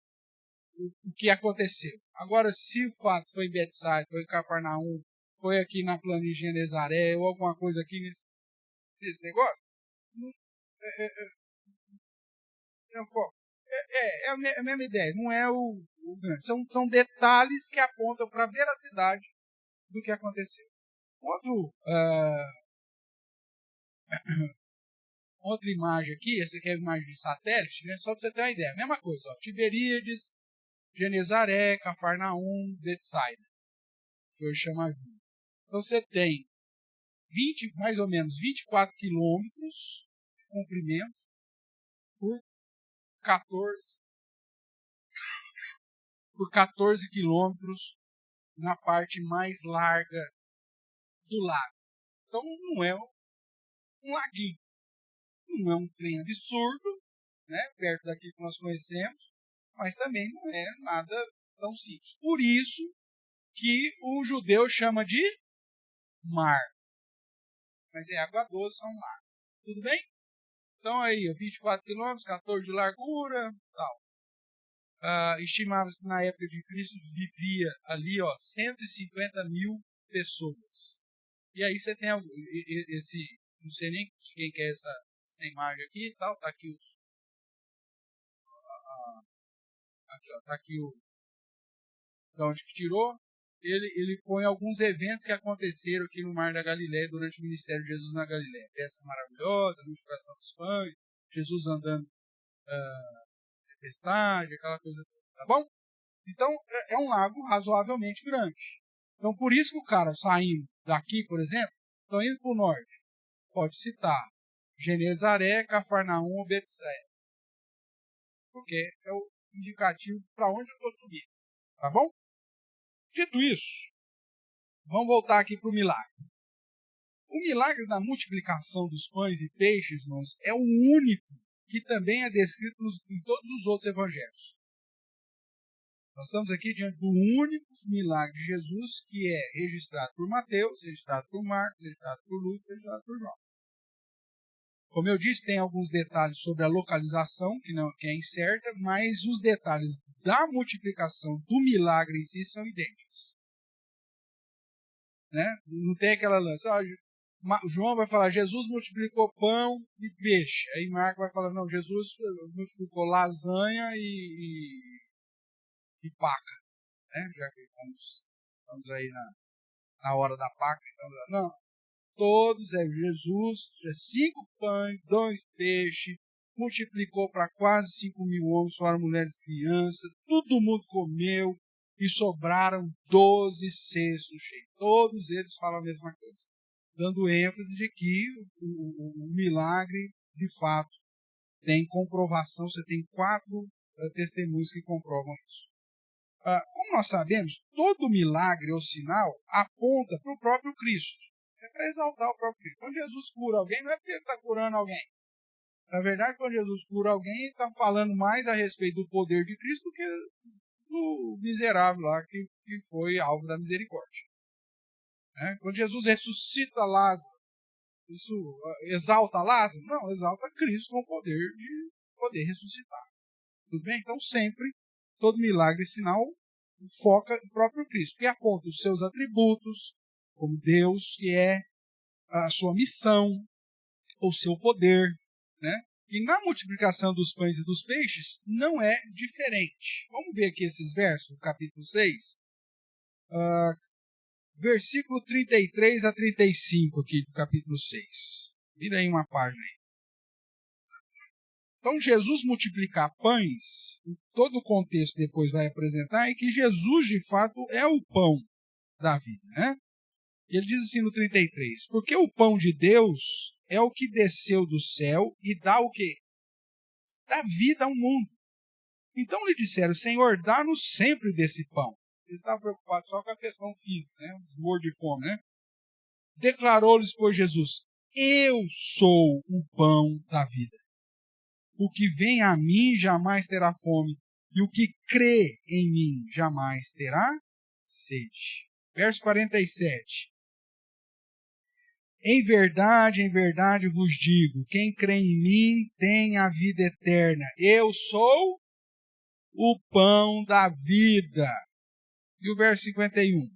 o que aconteceu. Agora, se o fato foi em Betsaida, foi em Cafarnaum, foi aqui na planície de Genezaré, ou alguma coisa aqui nesse negócio, não foco. É a mesma ideia, não é o grande. São detalhes que apontam para a veracidade do que aconteceu. Outra imagem aqui, essa aqui é a imagem de satélite, né? Só para você ter uma ideia. Mesma coisa, ó, Tiberíades, Genezaré, Cafarnaum, Betsaida, que hoje chama junto. Então você tem mais ou menos 24 quilômetros de comprimento por 14 quilômetros na parte mais larga do lago. Então não é um laguinho, não é um trem absurdo, né, perto daquilo que nós conhecemos, mas também não é nada tão simples. Por isso que o judeu chama de mar. Mas é água doce, é um mar. Tudo bem? Então aí, 24 quilômetros, 14 de largura, tal. Estimava-se que na época de Cristo vivia ali 150 mil pessoas. E aí você tem esse, não sei nem de quem que é essa imagem aqui e tal, tá aqui tá aqui de onde que tirou. Ele põe alguns eventos que aconteceram aqui no Mar da Galileia durante o ministério de Jesus na Galileia. Pesca maravilhosa, multiplicação dos pães, Jesus andando tempestade, aquela coisa toda, tá bom? Então, é um lago razoavelmente grande. Então, por isso que o cara saindo daqui, por exemplo, estão indo para o norte, pode citar Genezaré, Cafarnaum ou Betsaida. Porque é o indicativo para onde eu estou subindo. Tá bom? Dito isso, vamos voltar aqui para o milagre. O milagre da multiplicação dos pães e peixes, irmãos, é o único que também é descrito em todos os outros evangelhos. Nós estamos aqui diante do único milagre de Jesus que é registrado por Mateus, registrado por Marcos, registrado por Lucas, registrado por João. Como eu disse, tem alguns detalhes sobre a localização, que é incerta, mas os detalhes da multiplicação do milagre em si são idênticos. Né? Não tem aquela lance. João vai falar, Jesus multiplicou pão e peixe. Aí Marcos vai falar, não, Jesus multiplicou lasanha e paca. Né? Já que estamos aí na hora da paca. Então, não, todos é Jesus, 5 pães, 2 peixes, multiplicou para quase 5.000 homens, fora mulheres e crianças, todo mundo comeu e sobraram 12 cestos cheios. Todos eles falam a mesma coisa, dando ênfase de que o milagre, de fato, tem comprovação. Você tem 4 testemunhos que comprovam isso. Como nós sabemos, todo milagre ou sinal aponta para o próprio Cristo. É para exaltar o próprio Cristo. Quando Jesus cura alguém, não é porque ele está curando alguém. Na verdade, quando Jesus cura alguém, ele está falando mais a respeito do poder de Cristo do que do miserável lá que foi alvo da misericórdia. Quando Jesus ressuscita Lázaro, isso exalta Lázaro? Não, exalta Cristo com o poder de poder ressuscitar. Tudo bem? Então, sempre, todo milagre e sinal foca no próprio Cristo, que aponta os seus atributos, como Deus, que é a sua missão, o seu poder, né? E na multiplicação dos pães e dos peixes, não é diferente. Vamos ver aqui esses versos, do capítulo 6. Versículo 33 a 35 aqui do capítulo 6. Vira aí uma página aí. Então, Jesus multiplicar pães, todo o contexto depois vai apresentar, é que Jesus, de fato, é o pão da vida, né? E ele diz assim no 33, porque o pão de Deus é o que desceu do céu e dá o quê? Dá vida ao mundo. Então lhe disseram, Senhor, dá-nos sempre desse pão. Eles estavam preocupados só com a questão física, né? Morto de fome, né? Declarou-lhes, pois, Jesus, eu sou o pão da vida. O que vem a mim jamais terá fome, e o que crê em mim jamais terá sede. Verso 47. em verdade vos digo, quem crê em mim tem a vida eterna. Eu sou o pão da vida. E o verso 51.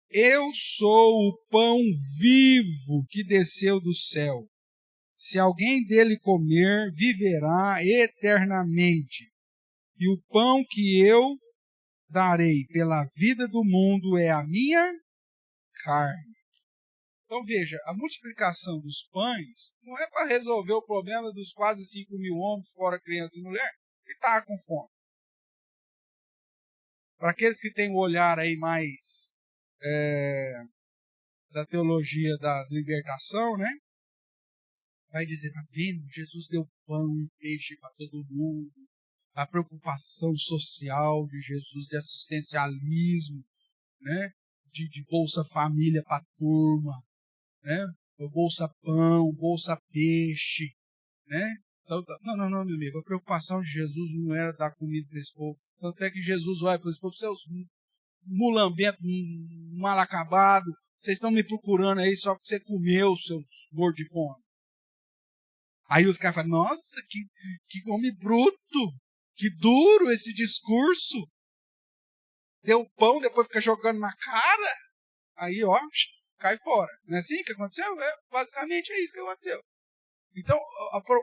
Eu sou o pão vivo que desceu do céu. Se alguém dele comer, viverá eternamente. E o pão que eu darei pela vida do mundo é a minha carne. Então veja, a multiplicação dos pães não é para resolver o problema dos quase 5.000 homens, fora criança e mulher, que estavam com fome. Para aqueles que têm o olhar aí mais da teologia da libertação, né? Vai dizer, tá vendo? Jesus deu pão e peixe para todo mundo. A preocupação social de Jesus, de assistencialismo, né? De Bolsa Família para a turma, né? Bolsa Pão, Bolsa Peixe, né? Então, não, meu amigo. A preocupação de Jesus não era dar comida para esse povo. Tanto é que Jesus olha para esse povo, seus mulambentos, mal acabados, vocês estão me procurando aí só porque você comeu, seus gordos de fome. Aí os caras falam, nossa, que homem bruto, que duro esse discurso. Deu pão, depois fica jogando na cara. Aí, ó, cai fora. Não é assim que aconteceu? Basicamente é isso que aconteceu. Então,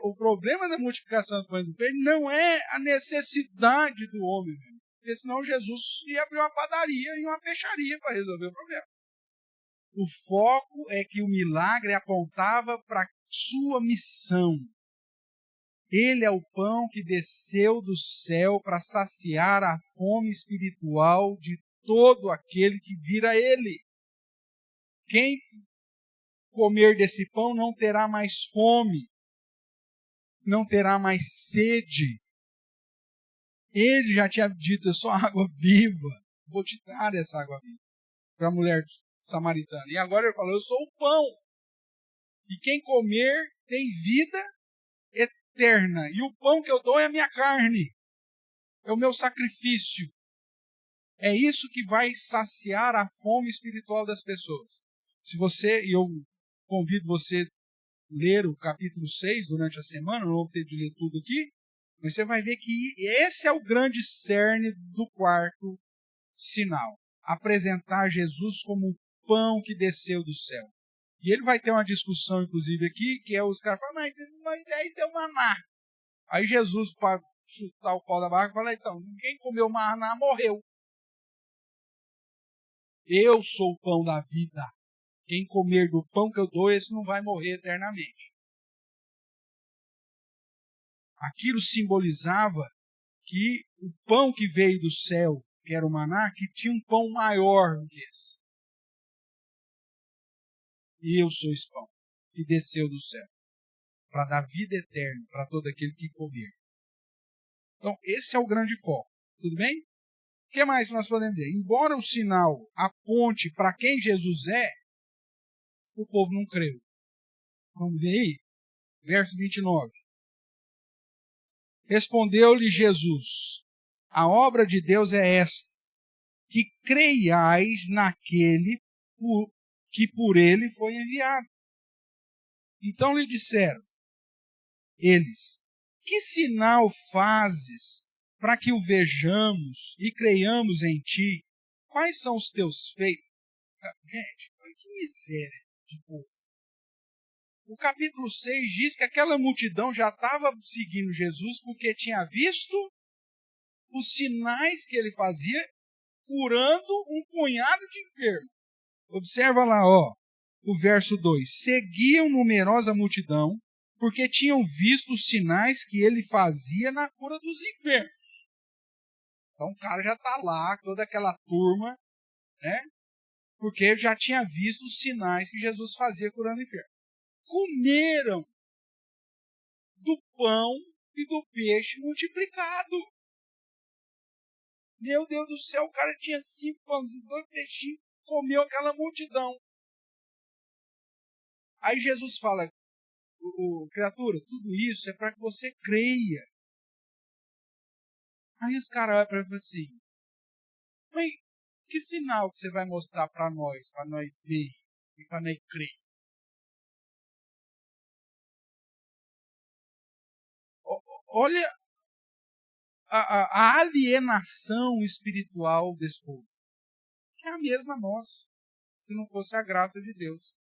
o problema da multiplicação do pão e do peixe não é a necessidade do homem, mesmo. Porque senão Jesus ia abrir uma padaria e uma peixaria para resolver o problema. O foco é que o milagre apontava para a sua missão. Ele é o pão que desceu do céu para saciar a fome espiritual de todo aquele que vira ele. Quem comer desse pão não terá mais fome, não terá mais sede. Ele já tinha dito, eu sou água viva, vou te dar essa água viva, para a mulher samaritana. E agora ele falou, eu sou o pão. E quem comer tem vida eterna. E o pão que eu dou é a minha carne, é o meu sacrifício. É isso que vai saciar a fome espiritual das pessoas. Se você, e eu convido você a ler o capítulo 6 durante a semana, não vou ter de ler tudo aqui, mas você vai ver que esse é o grande cerne do quarto sinal. Apresentar Jesus como o pão que desceu do céu. E ele vai ter uma discussão, inclusive, aqui, que é os caras falam, mas Moisés deu maná. Aí Jesus, para chutar o pau da barca, fala, então, ninguém comeu maná, morreu. Eu sou o pão da vida. Quem comer do pão que eu dou, esse não vai morrer eternamente. Aquilo simbolizava que o pão que veio do céu, que era o maná, que tinha um pão maior do que esse. E eu sou esse pão que desceu do céu para dar vida eterna para todo aquele que comer. Então, esse é o grande foco. Tudo bem? O que mais nós podemos dizer? Embora o sinal aponte para quem Jesus é, o povo não creu. Vamos ver aí? Verso 29. Respondeu-lhe Jesus, a obra de Deus é esta, que creiais naquele que por ele foi enviado. Então lhe disseram eles, que sinal fazes para que o vejamos e creiamos em ti? Quais são os teus feitos? Gente, que miséria de povo. O capítulo 6 diz que aquela multidão já estava seguindo Jesus porque tinha visto os sinais que ele fazia curando um punhado de enfermos. Observa lá, ó, o verso 2. Seguiam numerosa multidão porque tinham visto os sinais que ele fazia na cura dos enfermos. Então o cara já está lá, toda aquela turma, né? Porque já tinha visto os sinais que Jesus fazia curando enfermos. Comeram do pão e do peixe multiplicado. Meu Deus do céu, o cara tinha 5 pães e 2 peixinhos, comeu aquela multidão. Aí Jesus fala, criatura, tudo isso é para que você creia. Aí os caras olham para ele e falam assim, mas que sinal que você vai mostrar para nós ver e para nós crer? Olha a alienação espiritual desse povo. É a mesma nossa, se não fosse a graça de Deus.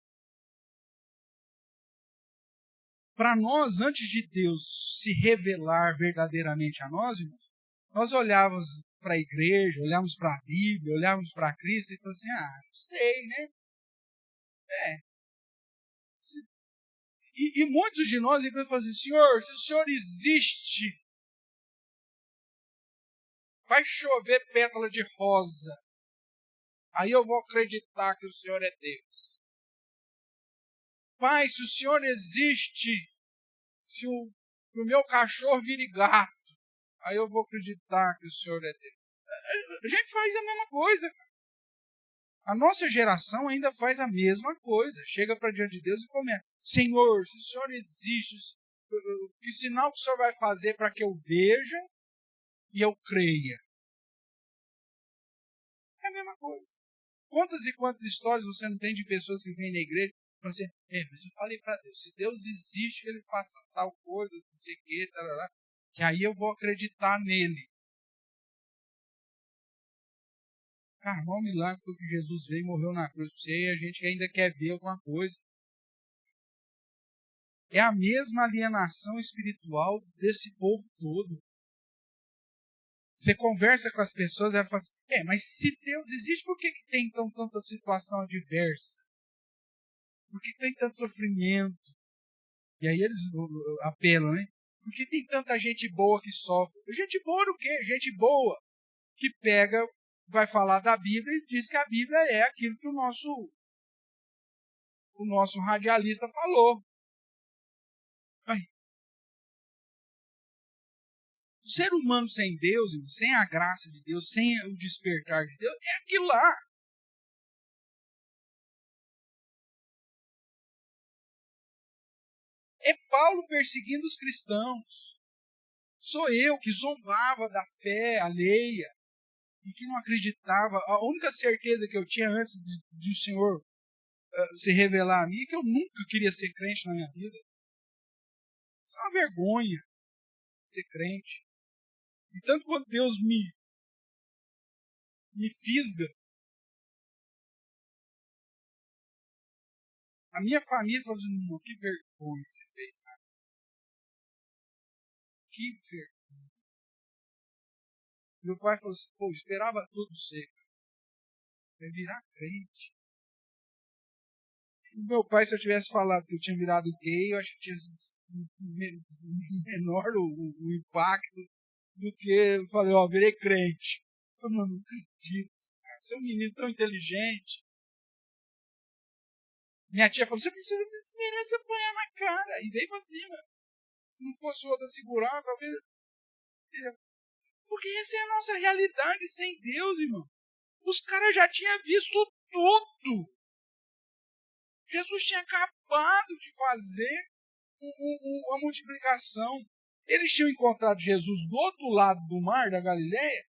Para nós, antes de Deus se revelar verdadeiramente a nós, irmãos, nós olhávamos para a igreja, olhávamos para a Bíblia, olhávamos para Cristo e falávamos assim, não sei, né? E muitos de nós, inclusive, falam assim, Senhor, se o Senhor existe, vai chover pétala de rosa. Aí eu vou acreditar que o Senhor é Deus. Pai, se o Senhor existe, se o meu cachorro vire gato, aí eu vou acreditar que o Senhor é Deus. A gente faz a mesma coisa. A nossa geração ainda faz a mesma coisa. Chega para diante de Deus e começa. Senhor, se o Senhor existe, que sinal que o Senhor vai fazer para que eu veja e eu creia? É a mesma coisa. Quantas e quantas histórias você não tem de pessoas que vêm na igreja e falam assim, mas eu falei para Deus, se Deus existe, que Ele faça tal coisa, não sei o que, tarará, que aí eu vou acreditar nele. Cara, o maior milagre foi que Jesus veio e morreu na cruz para você e a gente ainda quer ver alguma coisa. É a mesma alienação espiritual desse povo todo. Você conversa com as pessoas e ela fala assim, mas se Deus existe, por que tem então tanta situação adversa? Por que tem tanto sofrimento? E aí eles apelam, né? Por que tem tanta gente boa que sofre? Gente boa do quê? Gente boa que pega, vai falar da Bíblia e diz que a Bíblia é aquilo que o nosso radialista falou. O ser humano sem Deus, sem a graça de Deus, sem o despertar de Deus, é aquilo lá. É Paulo perseguindo os cristãos. Sou eu que zombava da fé alheia e que não acreditava. A única certeza que eu tinha antes de o Senhor se revelar a mim é que eu nunca queria ser crente na minha vida. Isso é uma vergonha ser crente. E tanto quando Deus me fisga, a minha família falou assim, não, que vergonha que você fez, cara. Que vergonha. Meu pai falou assim, esperava tudo ser, cara. Vai virar crente. O meu pai, se eu tivesse falado que eu tinha virado gay, eu acho que tinha menor o impacto do que eu falei, virei crente. Eu falei, mano, não acredito, cara. Você é um menino tão inteligente. Minha tia falou, você precisa merece apanhar na cara. E veio pra cima. Se não fosse outra segurar, talvez... Porque essa é a nossa realidade sem Deus, irmão. Os caras já tinham visto tudo. Jesus tinha acabado de fazer a multiplicação. Eles tinham encontrado Jesus do outro lado do mar da Galileia,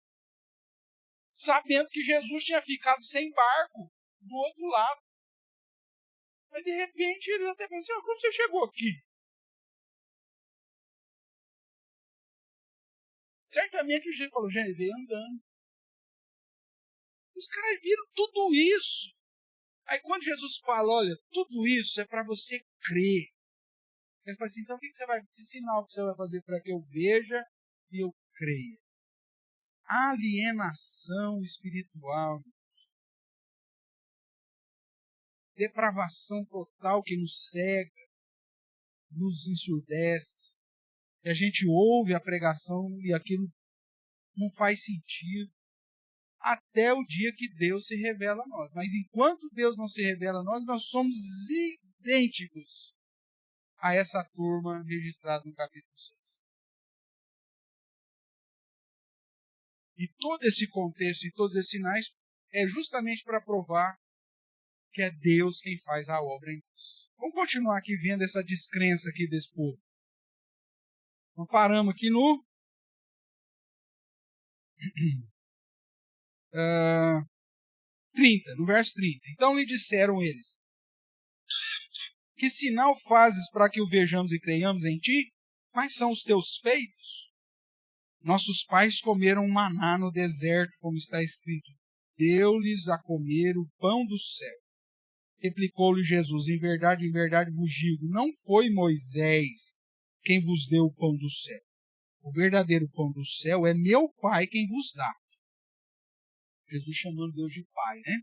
sabendo que Jesus tinha ficado sem barco do outro lado. Mas de repente eles até pensaram, como você chegou aqui? Certamente o Jesus falou, gente, veio andando. Os caras viram tudo isso. Aí quando Jesus fala, olha, tudo isso é para você crer. Ele fala assim, então que sinal que você vai fazer para que eu veja e eu creia? Alienação espiritual. Depravação total que nos cega, nos ensurdece. E a gente ouve a pregação e aquilo não faz sentido. Até o dia que Deus se revela a nós. Mas enquanto Deus não se revela a nós, nós somos idênticos a essa turma registrada no capítulo 6. E todo esse contexto e todos esses sinais é justamente para provar que é Deus quem faz a obra em nós. Vamos continuar aqui vendo essa descrença aqui desse povo. Então paramos aqui no 30, no verso 30. Então lhe disseram eles, que sinal fazes para que o vejamos e creiamos em ti? Quais são os teus feitos? Nossos pais comeram maná no deserto, como está escrito. Deu-lhes a comer o pão do céu. Replicou-lhe Jesus, em verdade vos digo, não foi Moisés quem vos deu o pão do céu. O verdadeiro pão do céu é meu Pai quem vos dá. Jesus chamando Deus de Pai, né?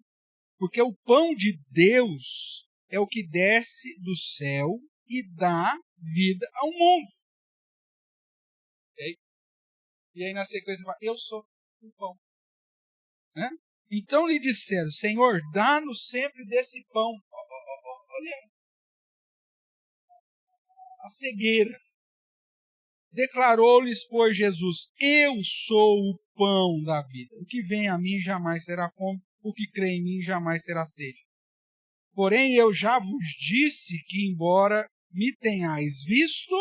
Porque o pão de Deus é o que desce do céu e dá vida ao mundo. E aí na sequência fala, eu sou o pão. Né? Então lhe disseram, Senhor, dá-nos sempre desse pão. Olha a cegueira. Declarou-lhes, pois, Jesus, eu sou o pão da vida. O que vem a mim jamais terá fome, o que crê em mim jamais terá sede. Porém, eu já vos disse que, embora me tenhais visto,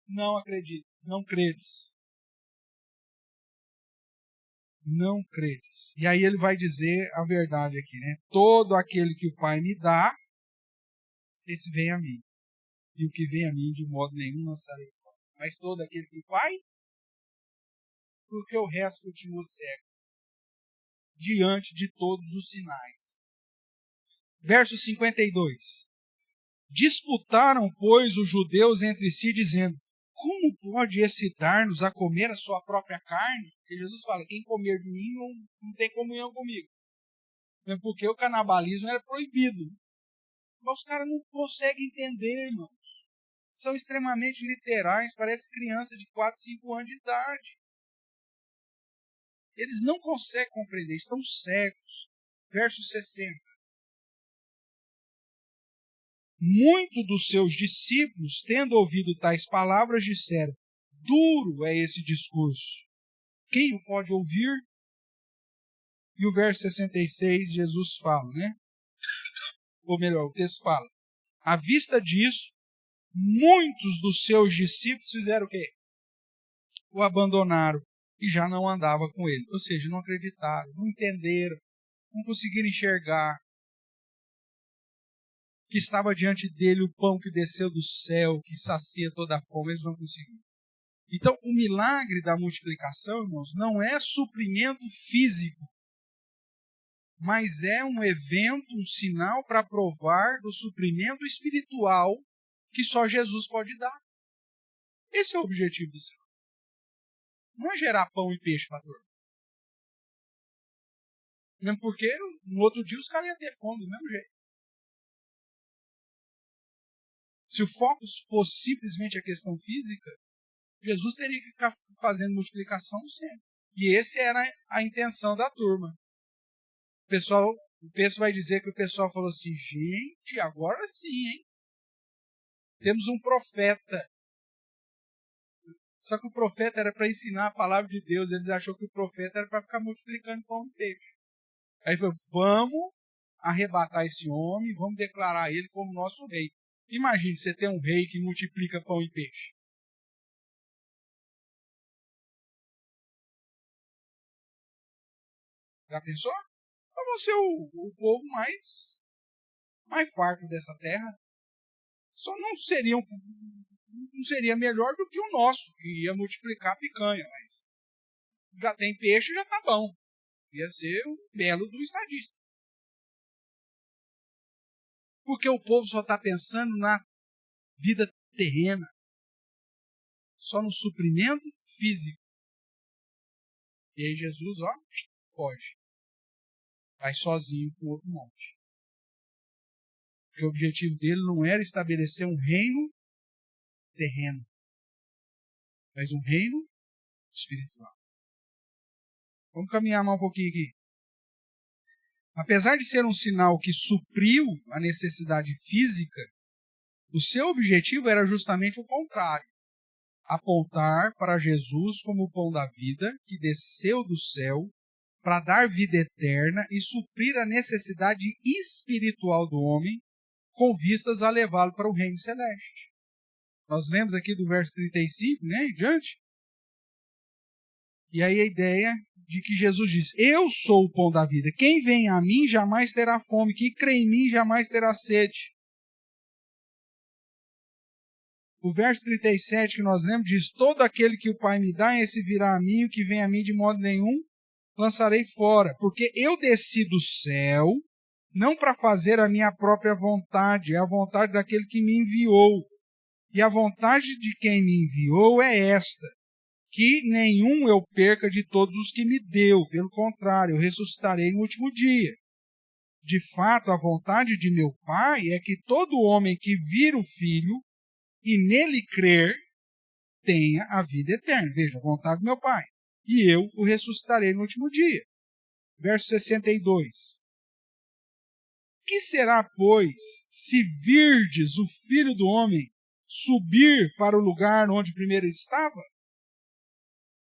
não acredito, não credes. Não credes. E aí ele vai dizer a verdade aqui, né? Todo aquele que o Pai me dá, esse vem a mim. E o que vem a mim, de modo nenhum, lançarei fora. Mas todo aquele que o Pai, porque o resto continua cego, diante de todos os sinais. Verso 52. Disputaram, pois, os judeus entre si, dizendo, como pode esse dar-nos a comer a sua própria carne? Porque Jesus fala, quem comer de mim não tem comunhão comigo. Porque o canibalismo era proibido. Mas os caras não conseguem entender, irmão. São extremamente literais, parece criança de 4, 5 anos de idade. Eles não conseguem compreender, estão cegos. Verso 60. Muitos dos seus discípulos, tendo ouvido tais palavras, disseram, duro é esse discurso. Quem o pode ouvir? E o verso 66, Jesus fala, né? Ou melhor, o texto fala, à vista disso, muitos dos seus discípulos fizeram o quê? O abandonaram e já não andava com ele. Ou seja, não acreditaram, não entenderam, não conseguiram enxergar que estava diante dele o pão que desceu do céu, que sacia toda a fome, eles não conseguiram. Então, o milagre da multiplicação, irmãos, não é suprimento físico, mas é um evento, um sinal para provar do suprimento espiritual que só Jesus pode dar. Esse é o objetivo do Senhor. Não é gerar pão e peixe para a turma. Mesmo porque no outro dia os caras iam ter fome do mesmo jeito. Se o foco fosse simplesmente a questão física, Jesus teria que ficar fazendo multiplicação sempre. E essa era a intenção da turma. O texto vai dizer que o pessoal falou assim, gente, agora sim, hein? Temos um profeta. Só que o profeta era para ensinar a palavra de Deus. Eles acharam que o profeta era para ficar multiplicando pão e peixe. Aí falou, vamos arrebatar esse homem, vamos declarar ele como nosso rei. Imagine você ter um rei que multiplica pão e peixe. Já pensou? Então vão ser o povo mais farto dessa terra. Só não seria melhor do que o nosso, que ia multiplicar a picanha. Mas já tem peixe, já tá bom. Ia ser o belo do estadista. Porque o povo só está pensando na vida terrena. Só no suprimento físico. E aí Jesus, foge. Vai sozinho para o outro monte. Porque o objetivo dele não era estabelecer um reino terreno, mas um reino espiritual. Vamos caminhar mais um pouquinho aqui. Apesar de ser um sinal que supriu a necessidade física, o seu objetivo era justamente o contrário. Apontar para Jesus como o pão da vida, que desceu do céu para dar vida eterna e suprir a necessidade espiritual do homem, com vistas a levá-lo para o reino celeste. Nós lemos aqui do verso 35, né, em diante. E aí a ideia de que Jesus diz, eu sou o pão da vida. Quem vem a mim jamais terá fome. Quem crê em mim jamais terá sede. O verso 37 que nós lemos diz: todo aquele que o Pai me dá, esse virá a mim, o que vem a mim de modo nenhum lançarei fora. Porque eu desci do céu, não para fazer a minha própria vontade, é a vontade daquele que me enviou. E a vontade de quem me enviou é esta: que nenhum eu perca de todos os que me deu. Pelo contrário, eu ressuscitarei no último dia. De fato, a vontade de meu Pai é que todo homem que vir o Filho e nele crer, tenha a vida eterna. Veja, a vontade do meu Pai. E eu o ressuscitarei no último dia. Verso 62. Que será, pois, se virdes o Filho do Homem subir para o lugar onde primeiro estava?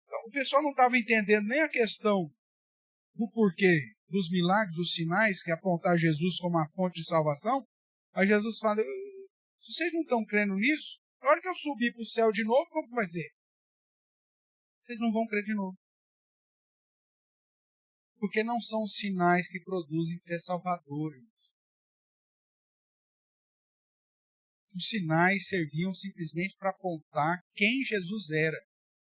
Então, o pessoal não estava entendendo nem a questão do porquê dos milagres, dos sinais que apontar Jesus como a fonte de salvação. Aí Jesus fala: se vocês não estão crendo nisso, na hora que eu subir para o céu de novo, como que vai ser? Vocês não vão crer de novo. Porque não são os sinais que produzem fé salvadora. Os sinais serviam simplesmente para apontar quem Jesus era,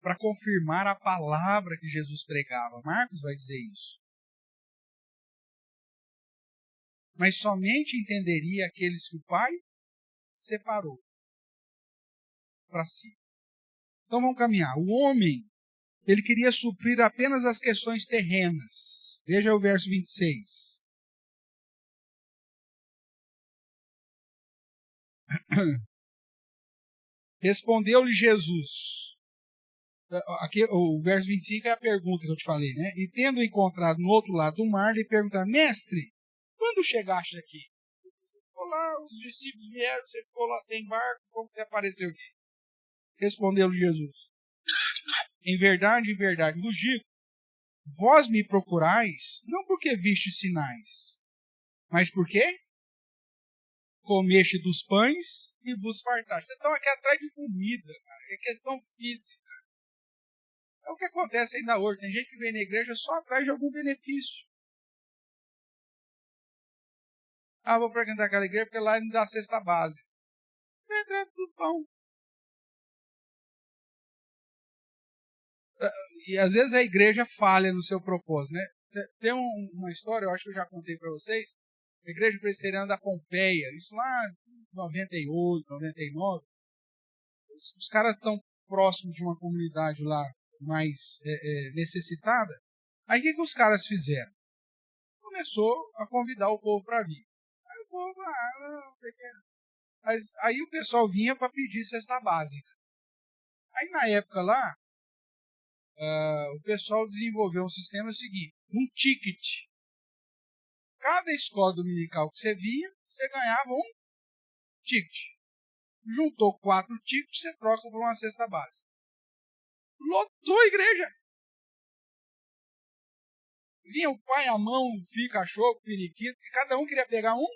para confirmar a palavra que Jesus pregava. Marcos vai dizer isso. Mas somente entenderia aqueles que o Pai separou para si. Então vamos caminhar. O homem, ele queria suprir apenas as questões terrenas. Veja o verso 26. Respondeu-lhe Jesus. Aqui, o verso 25 é a pergunta que eu te falei, né? E tendo encontrado no outro lado do mar, lhe perguntaram: mestre, quando chegaste aqui? Ficou lá, os discípulos vieram, você ficou lá sem barco, como você apareceu aqui? Respondeu-lhe Jesus: em verdade, vos digo, vós me procurais, não porque viste sinais, mas porque comeste dos pães e vos fartaste. Vocês estão aqui atrás de comida, cara. É questão física. É o que acontece ainda hoje. Tem gente que vem na igreja só atrás de algum benefício. Ah, vou frequentar aquela igreja porque lá ele me dá a cesta básica. É tudo pão. E às vezes a igreja falha no seu propósito, né? Tem uma história, eu acho que eu já contei para vocês, a igreja presbiteriana da Pompeia, isso lá em 98, 99, os caras estão próximos de uma comunidade lá mais necessitada. Aí o que os caras fizeram? Começou a convidar o povo para vir. Aí o povo, não sei o que. Mas aí o pessoal vinha para pedir cesta básica. Aí na época lá, o pessoal desenvolveu um sistema seguinte: um ticket. Cada escola dominical que você via, você ganhava um ticket. Juntou 4 tickets, você troca por uma cesta básica. Lotou a igreja. Vinha o pai, a mão, o filho, cachorro, o periquito, e cada um queria pegar um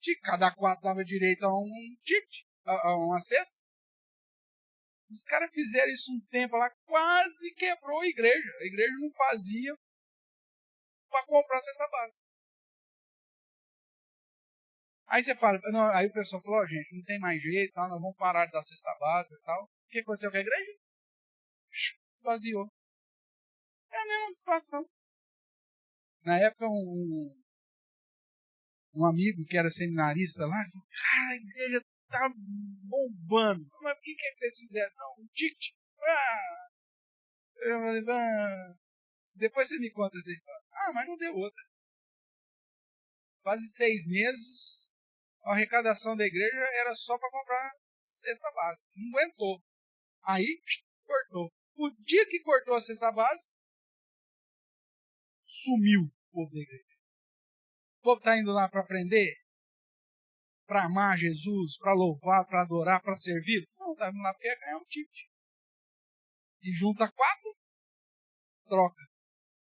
ticket. Cada 4 dava direito a um ticket, a uma cesta. Os caras fizeram isso um tempo lá, quase quebrou a igreja. A igreja não fazia para comprar a cesta básica. Aí você fala, não, aí o pessoal falou: gente, não tem mais jeito, nós vamos parar de dar cesta básica e tal. O que aconteceu com a igreja? Esvaziou. É a mesma situação. Na época, um amigo que era seminarista lá, falou: cara, a igreja tá bombando. Mas o que vocês fizeram? Não, um ticket. Eu falei: depois você me conta essa história. Mas não deu outra. Quase 6 meses, a arrecadação da igreja era só para comprar cesta básica. Não aguentou. Aí, cortou. O dia que cortou a cesta básica, sumiu o povo da igreja. O povo está indo lá para aprender, para amar Jesus, para louvar, para adorar, para servir. Não, está indo lá para ganhar um ticket. E junta 4, troca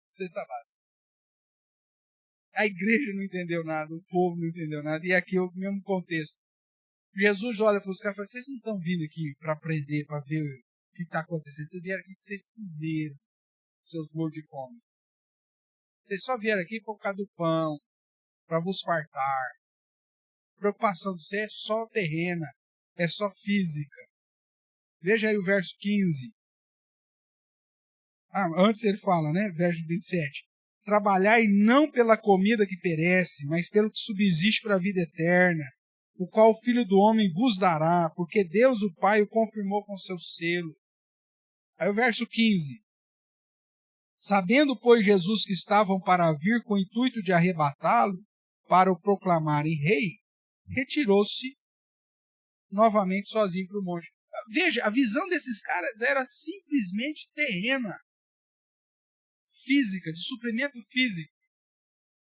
cesta básica. A igreja não entendeu nada, o povo não entendeu nada. E aqui é o mesmo contexto. Jesus olha para os caras e fala: vocês não estão vindo aqui para aprender, para ver o que está acontecendo. Vocês vieram aqui para vocês comerem, seus mortos de fome. Vocês só vieram aqui por causa do pão, para vos fartar. A preocupação de você é só terrena, é só física. Veja aí o verso 15. Antes ele fala, né? Verso 27. Trabalhai não pela comida que perece, mas pelo que subsiste para a vida eterna, o qual o Filho do Homem vos dará, porque Deus o Pai o confirmou com seu selo. Aí o verso 15. Sabendo, pois, Jesus que estavam para vir com o intuito de arrebatá-lo, para o proclamarem rei, retirou-se novamente sozinho para o monte. Veja, a visão desses caras era simplesmente terrena, física, de suprimento físico.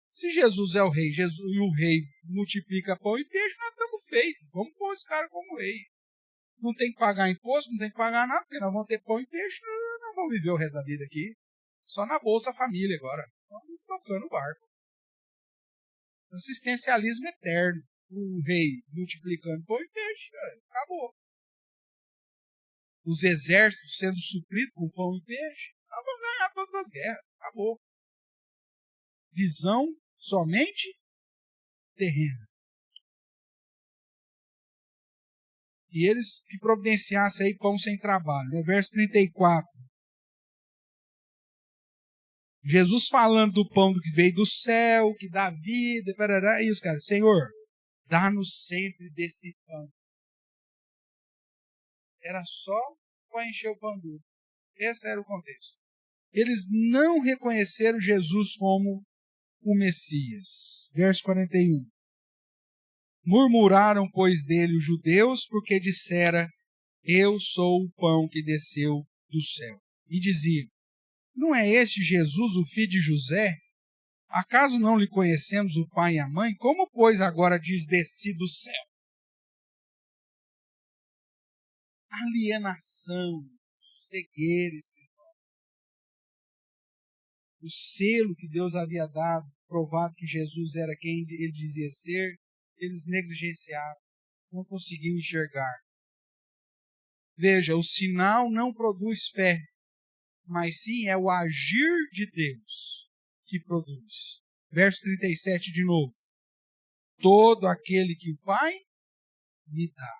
Se Jesus é o rei, e o rei multiplica pão e peixe, nós estamos feitos. Vamos pôr esse cara como rei. Não tem que pagar imposto, não tem que pagar nada, porque nós vamos ter pão e peixe, nós vamos viver o resto da vida aqui. Só na Bolsa Família agora. Vamos tocando o barco. Assistencialismo eterno. O rei multiplicando pão e peixe. Acabou. Os exércitos sendo supridos com pão e peixe. Nós vamos ganhar todas as guerras. Acabou. Visão somente terrena. E eles que providenciassem aí pão sem trabalho. Né? Verso 34. Jesus falando do pão que veio do céu, que dá vida, parará, e os caras, Senhor, dá-nos sempre desse pão. Era só para encher o pão duro. Esse era o contexto. Eles não reconheceram Jesus como o Messias. Verso 41. Murmuraram, pois, dele os judeus, porque dissera, eu sou o pão que desceu do céu. E diziam, não é este Jesus, o filho de José? Acaso não lhe conhecemos o pai e a mãe? Como, pois, agora diz desci do céu? Alienação, cegueira espiritual. O selo que Deus havia dado, provado que Jesus era quem ele dizia ser, eles negligenciaram, não conseguiam enxergar. Veja, o sinal não produz fé, mas sim é o agir de Deus que produz. Verso 37 de novo. Todo aquele que o Pai me dá,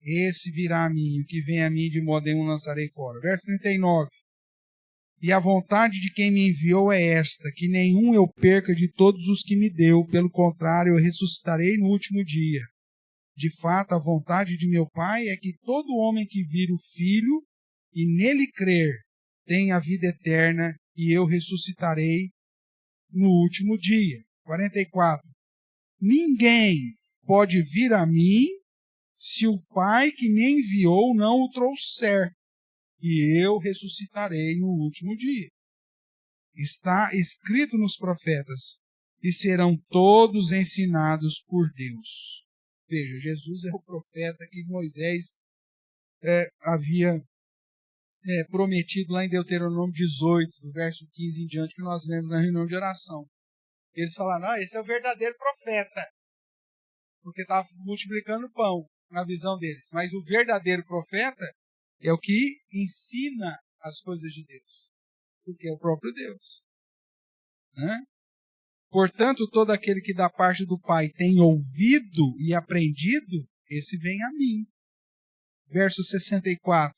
esse virá a mim, o que vem a mim de modo nenhum lançarei fora. Verso 39. E a vontade de quem me enviou é esta, que nenhum eu perca de todos os que me deu, pelo contrário, eu ressuscitarei no último dia. De fato, a vontade de meu Pai é que todo homem que vir o Filho e nele crer tenha a vida eterna, e eu ressuscitarei no último dia. 44. Ninguém pode vir a mim se o Pai que me enviou não o trouxer, e eu ressuscitarei no último dia. Está escrito nos profetas, e serão todos ensinados por Deus. Veja, Jesus é o profeta que Moisés havia prometido lá em Deuteronômio 18, do verso 15 em diante, que nós lemos na reunião de oração. Eles falaram, esse é o verdadeiro profeta, porque estava multiplicando pão na visão deles. Mas o verdadeiro profeta é o que ensina as coisas de Deus, porque é o próprio Deus. Né? Portanto, todo aquele que da parte do Pai tem ouvido e aprendido, esse vem a mim. Verso 64.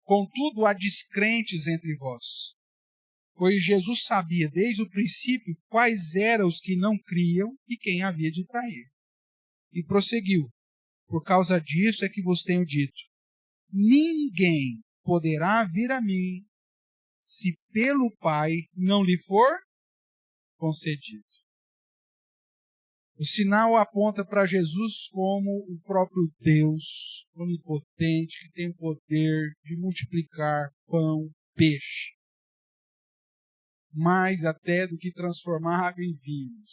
Contudo, há descrentes entre vós, pois Jesus sabia desde o princípio quais eram os que não criam e quem havia de trair. E prosseguiu, por causa disso é que vos tenho dito, ninguém poderá vir a mim se pelo Pai não lhe for concedido. O sinal aponta para Jesus como o próprio Deus onipotente, que tem o poder de multiplicar pão, peixe, mais até do que transformar água em vinho.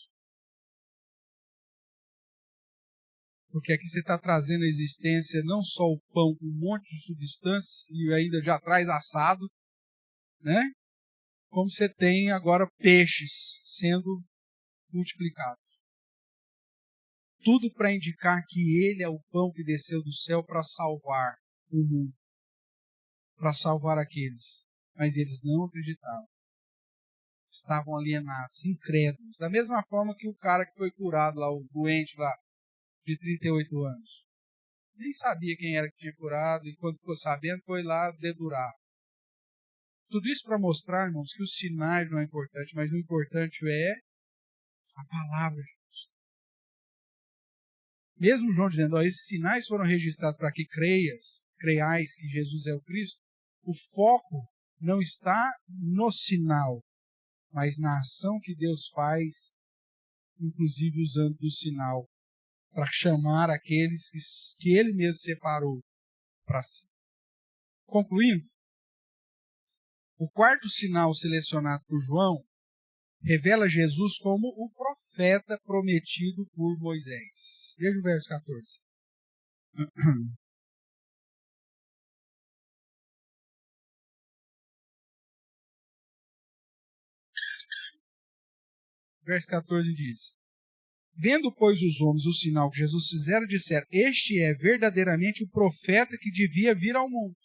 Porque aqui você está trazendo à existência não só o pão com um monte de substância, e ainda já traz assado, né? Como você tem agora peixes sendo multiplicados. Tudo para indicar que ele é o pão que desceu do céu para salvar o mundo, para salvar aqueles. Mas eles não acreditavam. Estavam alienados, incrédulos. Da mesma forma que o cara que foi curado lá, o doente lá, de 38 anos. Nem sabia quem era que tinha curado, e quando ficou sabendo, foi lá dedurar. Tudo isso para mostrar, irmãos, que os sinais não é importante, mas o importante é a palavra. Mesmo João dizendo, esses sinais foram registrados para que creiais que Jesus é o Cristo, o foco não está no sinal, mas na ação que Deus faz, inclusive usando do sinal, para chamar aqueles que Ele mesmo separou para si. Concluindo, o quarto sinal selecionado por João revela Jesus como o profeta prometido por Moisés. Veja o verso 14. Verso 14 diz: Vendo, pois, os homens o sinal que Jesus fizera, disseram, este é verdadeiramente o profeta que devia vir ao mundo.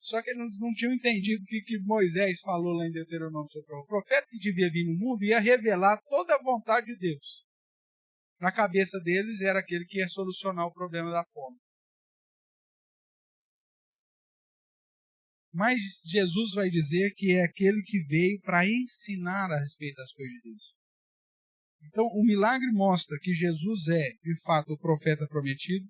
Só que eles não tinham entendido o que Moisés falou lá em Deuteronômio sobre o profeta que devia vir no mundo ia revelar toda a vontade de Deus. Na cabeça deles era aquele que ia solucionar o problema da fome. Mas Jesus vai dizer que é aquele que veio para ensinar a respeito das coisas de Deus. Então, o milagre mostra que Jesus é, de fato, o profeta prometido.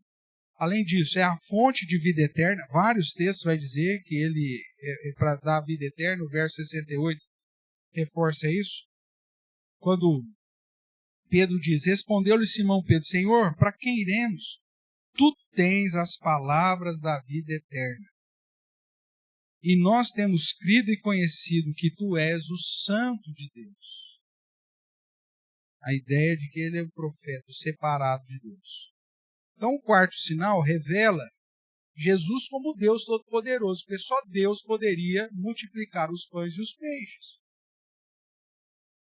Além disso, é a fonte de vida eterna. Vários textos vai dizer que ele é para dar vida eterna. O verso 68 reforça isso. Quando Pedro diz, respondeu-lhe Simão Pedro, Senhor, para quem iremos? Tu tens as palavras da vida eterna. E nós temos crido e conhecido que tu és o Santo de Deus. A ideia de que ele é o profeta, o separado de Deus. Então, o quarto sinal revela Jesus como Deus Todo-Poderoso, porque só Deus poderia multiplicar os pães e os peixes.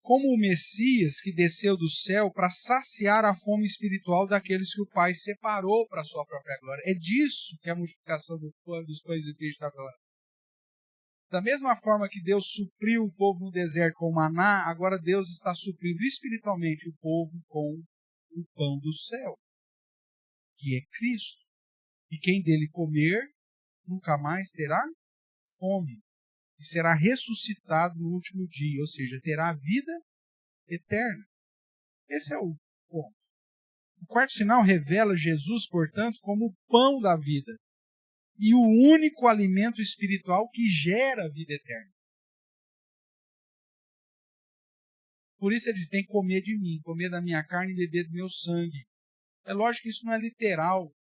Como o Messias que desceu do céu para saciar a fome espiritual daqueles que o Pai separou para a sua própria glória. É disso que a multiplicação dos pães e peixes está falando. Da mesma forma que Deus supriu o povo no deserto com maná, agora Deus está suprindo espiritualmente o povo com o pão do céu, que é Cristo. E quem dele comer, nunca mais terá fome. E será ressuscitado no último dia, ou seja, terá vida eterna. Esse é o ponto. O quarto sinal revela Jesus, portanto, como o pão da vida e o único alimento espiritual que gera vida eterna. Por isso ele diz, tem que comer de mim, comer da minha carne e beber do meu sangue. É lógico que isso não é literal.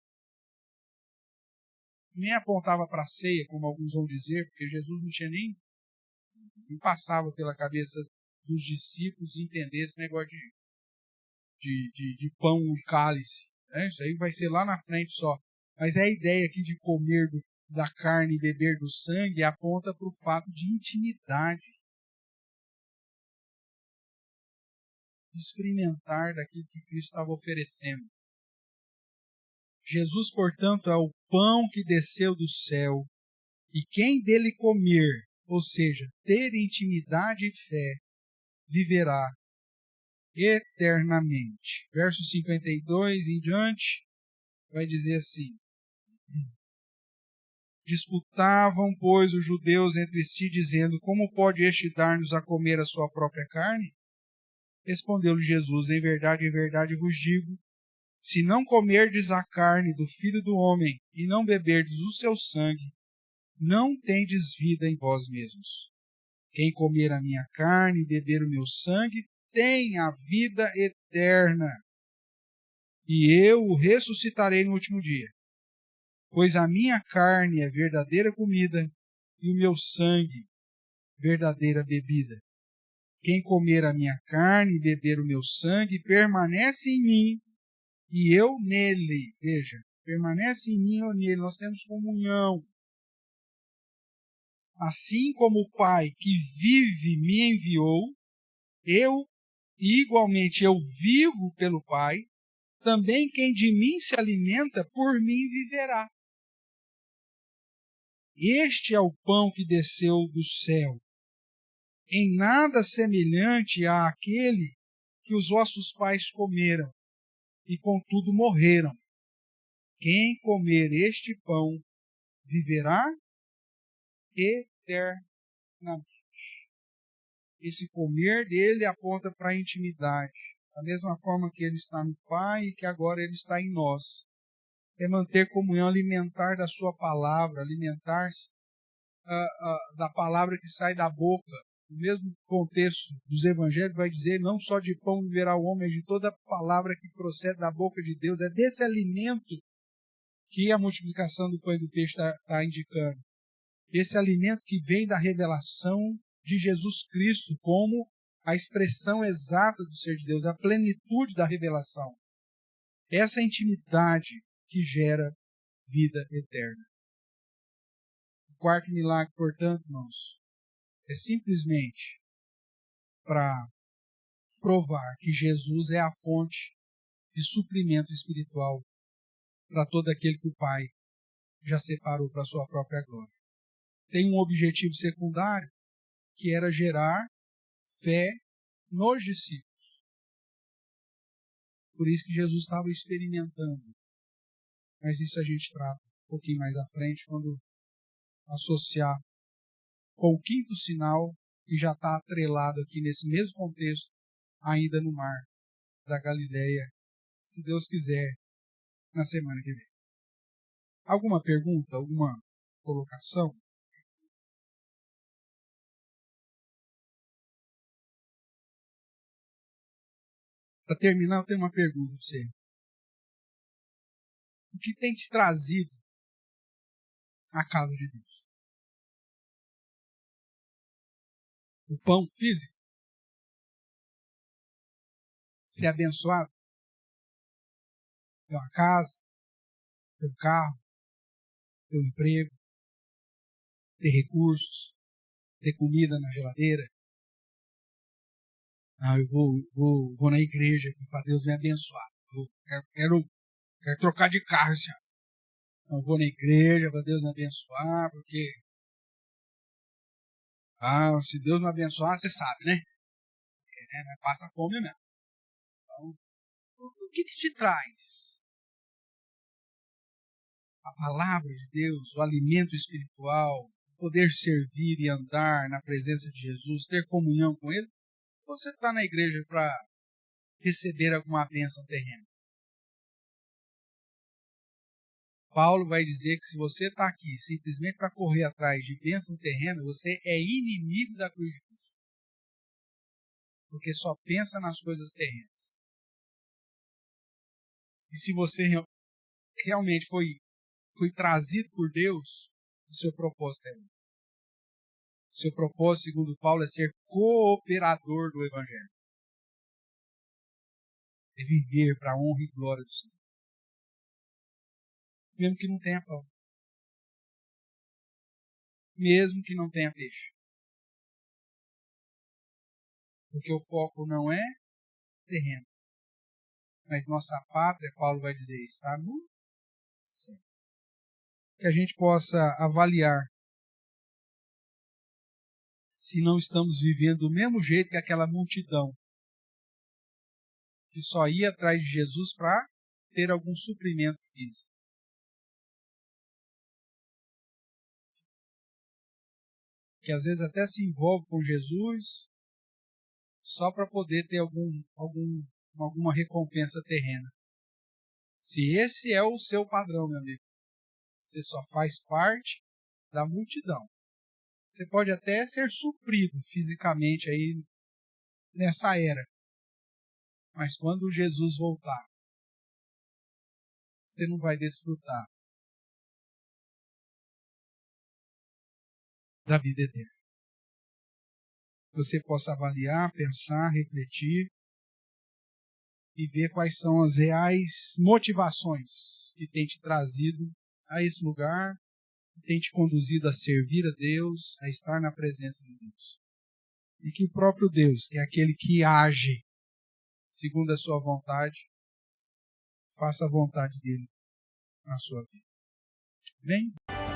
Nem apontava para a ceia, como alguns vão dizer, porque Jesus não tinha nem passava pela cabeça dos discípulos entender esse negócio de pão e cálice. Isso aí vai ser lá na frente só. Mas a ideia aqui de comer da carne e beber do sangue aponta para o fato de intimidade. De experimentar daquilo que Cristo estava oferecendo. Jesus, portanto, é o pão que desceu do céu, e quem dele comer, ou seja, ter intimidade e fé, viverá eternamente. Verso 52 em diante, vai dizer assim: Disputavam, pois, os judeus entre si, dizendo, como pode este dar-nos a comer a sua própria carne? Respondeu-lhe Jesus, em verdade vos digo, se não comerdes a carne do Filho do Homem e não beberdes o seu sangue, não tendes vida em vós mesmos. Quem comer a minha carne e beber o meu sangue, tem a vida eterna. E eu o ressuscitarei no último dia. Pois a minha carne é verdadeira comida e o meu sangue verdadeira bebida. Quem comer a minha carne e beber o meu sangue, permanece em mim e eu nele. Veja, permanece em mim ou nele. Nós temos comunhão. Assim como o Pai que vive me enviou, igualmente eu vivo pelo Pai, também quem de mim se alimenta, por mim viverá. Este é o pão que desceu do céu, em nada semelhante àquele que os vossos pais comeram, e contudo morreram. quem comer este pão viverá eternamente. Esse comer dele aponta para a intimidade. Da mesma forma que ele está no Pai e que agora ele está em nós. É manter comunhão, alimentar da sua palavra, alimentar-se da palavra que sai da boca. No mesmo contexto dos evangelhos vai dizer, não só de pão viverá o homem, mas de toda palavra que procede da boca de Deus. É desse alimento que a multiplicação do pão e do peixe está indicando. Esse alimento que vem da revelação de Jesus Cristo como a expressão exata do ser de Deus, a plenitude da revelação. Essa intimidade que gera vida eterna. O quarto milagre, portanto, irmãos, é simplesmente para provar que Jesus é a fonte de suprimento espiritual para todo aquele que o Pai já separou para a sua própria glória. Tem um objetivo secundário, que era gerar fé nos discípulos. Por isso que Jesus estava experimentando. Mas isso a gente trata um pouquinho mais à frente, quando associar com o quinto sinal, que já está atrelado aqui nesse mesmo contexto, ainda no mar da Galileia, se Deus quiser, na semana que vem. Alguma pergunta, alguma colocação? Para terminar, eu tenho uma pergunta para você. O que tem te trazido à casa de Deus? O pão físico? Ser abençoado? Ter uma casa? Ter um carro? Ter um emprego? Ter recursos? Ter comida na geladeira? Não, eu vou na igreja para Deus me abençoar. Eu quero trocar de carro esse ano. Eu vou na igreja para Deus me abençoar, porque se Deus me abençoar, você sabe, né? Passa fome mesmo. Então, o que te traz? A palavra de Deus, o alimento espiritual, poder servir e andar na presença de Jesus, ter comunhão com Ele? Ou você está na igreja para receber alguma bênção terrena? Paulo vai dizer que se você está aqui simplesmente para correr atrás de bênção terrena, você é inimigo da cruz de Cristo. Porque só pensa nas coisas terrenas. E se você realmente foi trazido por Deus, o seu propósito é outro. O seu propósito, segundo Paulo, é ser cooperador do Evangelho. É viver para a honra e glória do Senhor. Mesmo que não tenha pão. Mesmo que não tenha peixe. Porque o foco não é terreno. Mas nossa pátria, Paulo vai dizer, está no céu. Que a gente possa avaliar se não estamos vivendo do mesmo jeito que aquela multidão que só ia atrás de Jesus para ter algum suprimento físico. Que às vezes até se envolve com Jesus só para poder ter alguma recompensa terrena. Se esse é o seu padrão, meu amigo, você só faz parte da multidão. Você pode até ser suprido fisicamente aí nessa era. Mas quando Jesus voltar, você não vai desfrutar da vida eterna. Você possa avaliar, pensar, refletir e ver quais são as reais motivações que tem te trazido a esse lugar, que tem te conduzido a servir a Deus, a estar na presença de Deus. E que o próprio Deus, que é aquele que age segundo a sua vontade, faça a vontade dele na sua vida. Amém?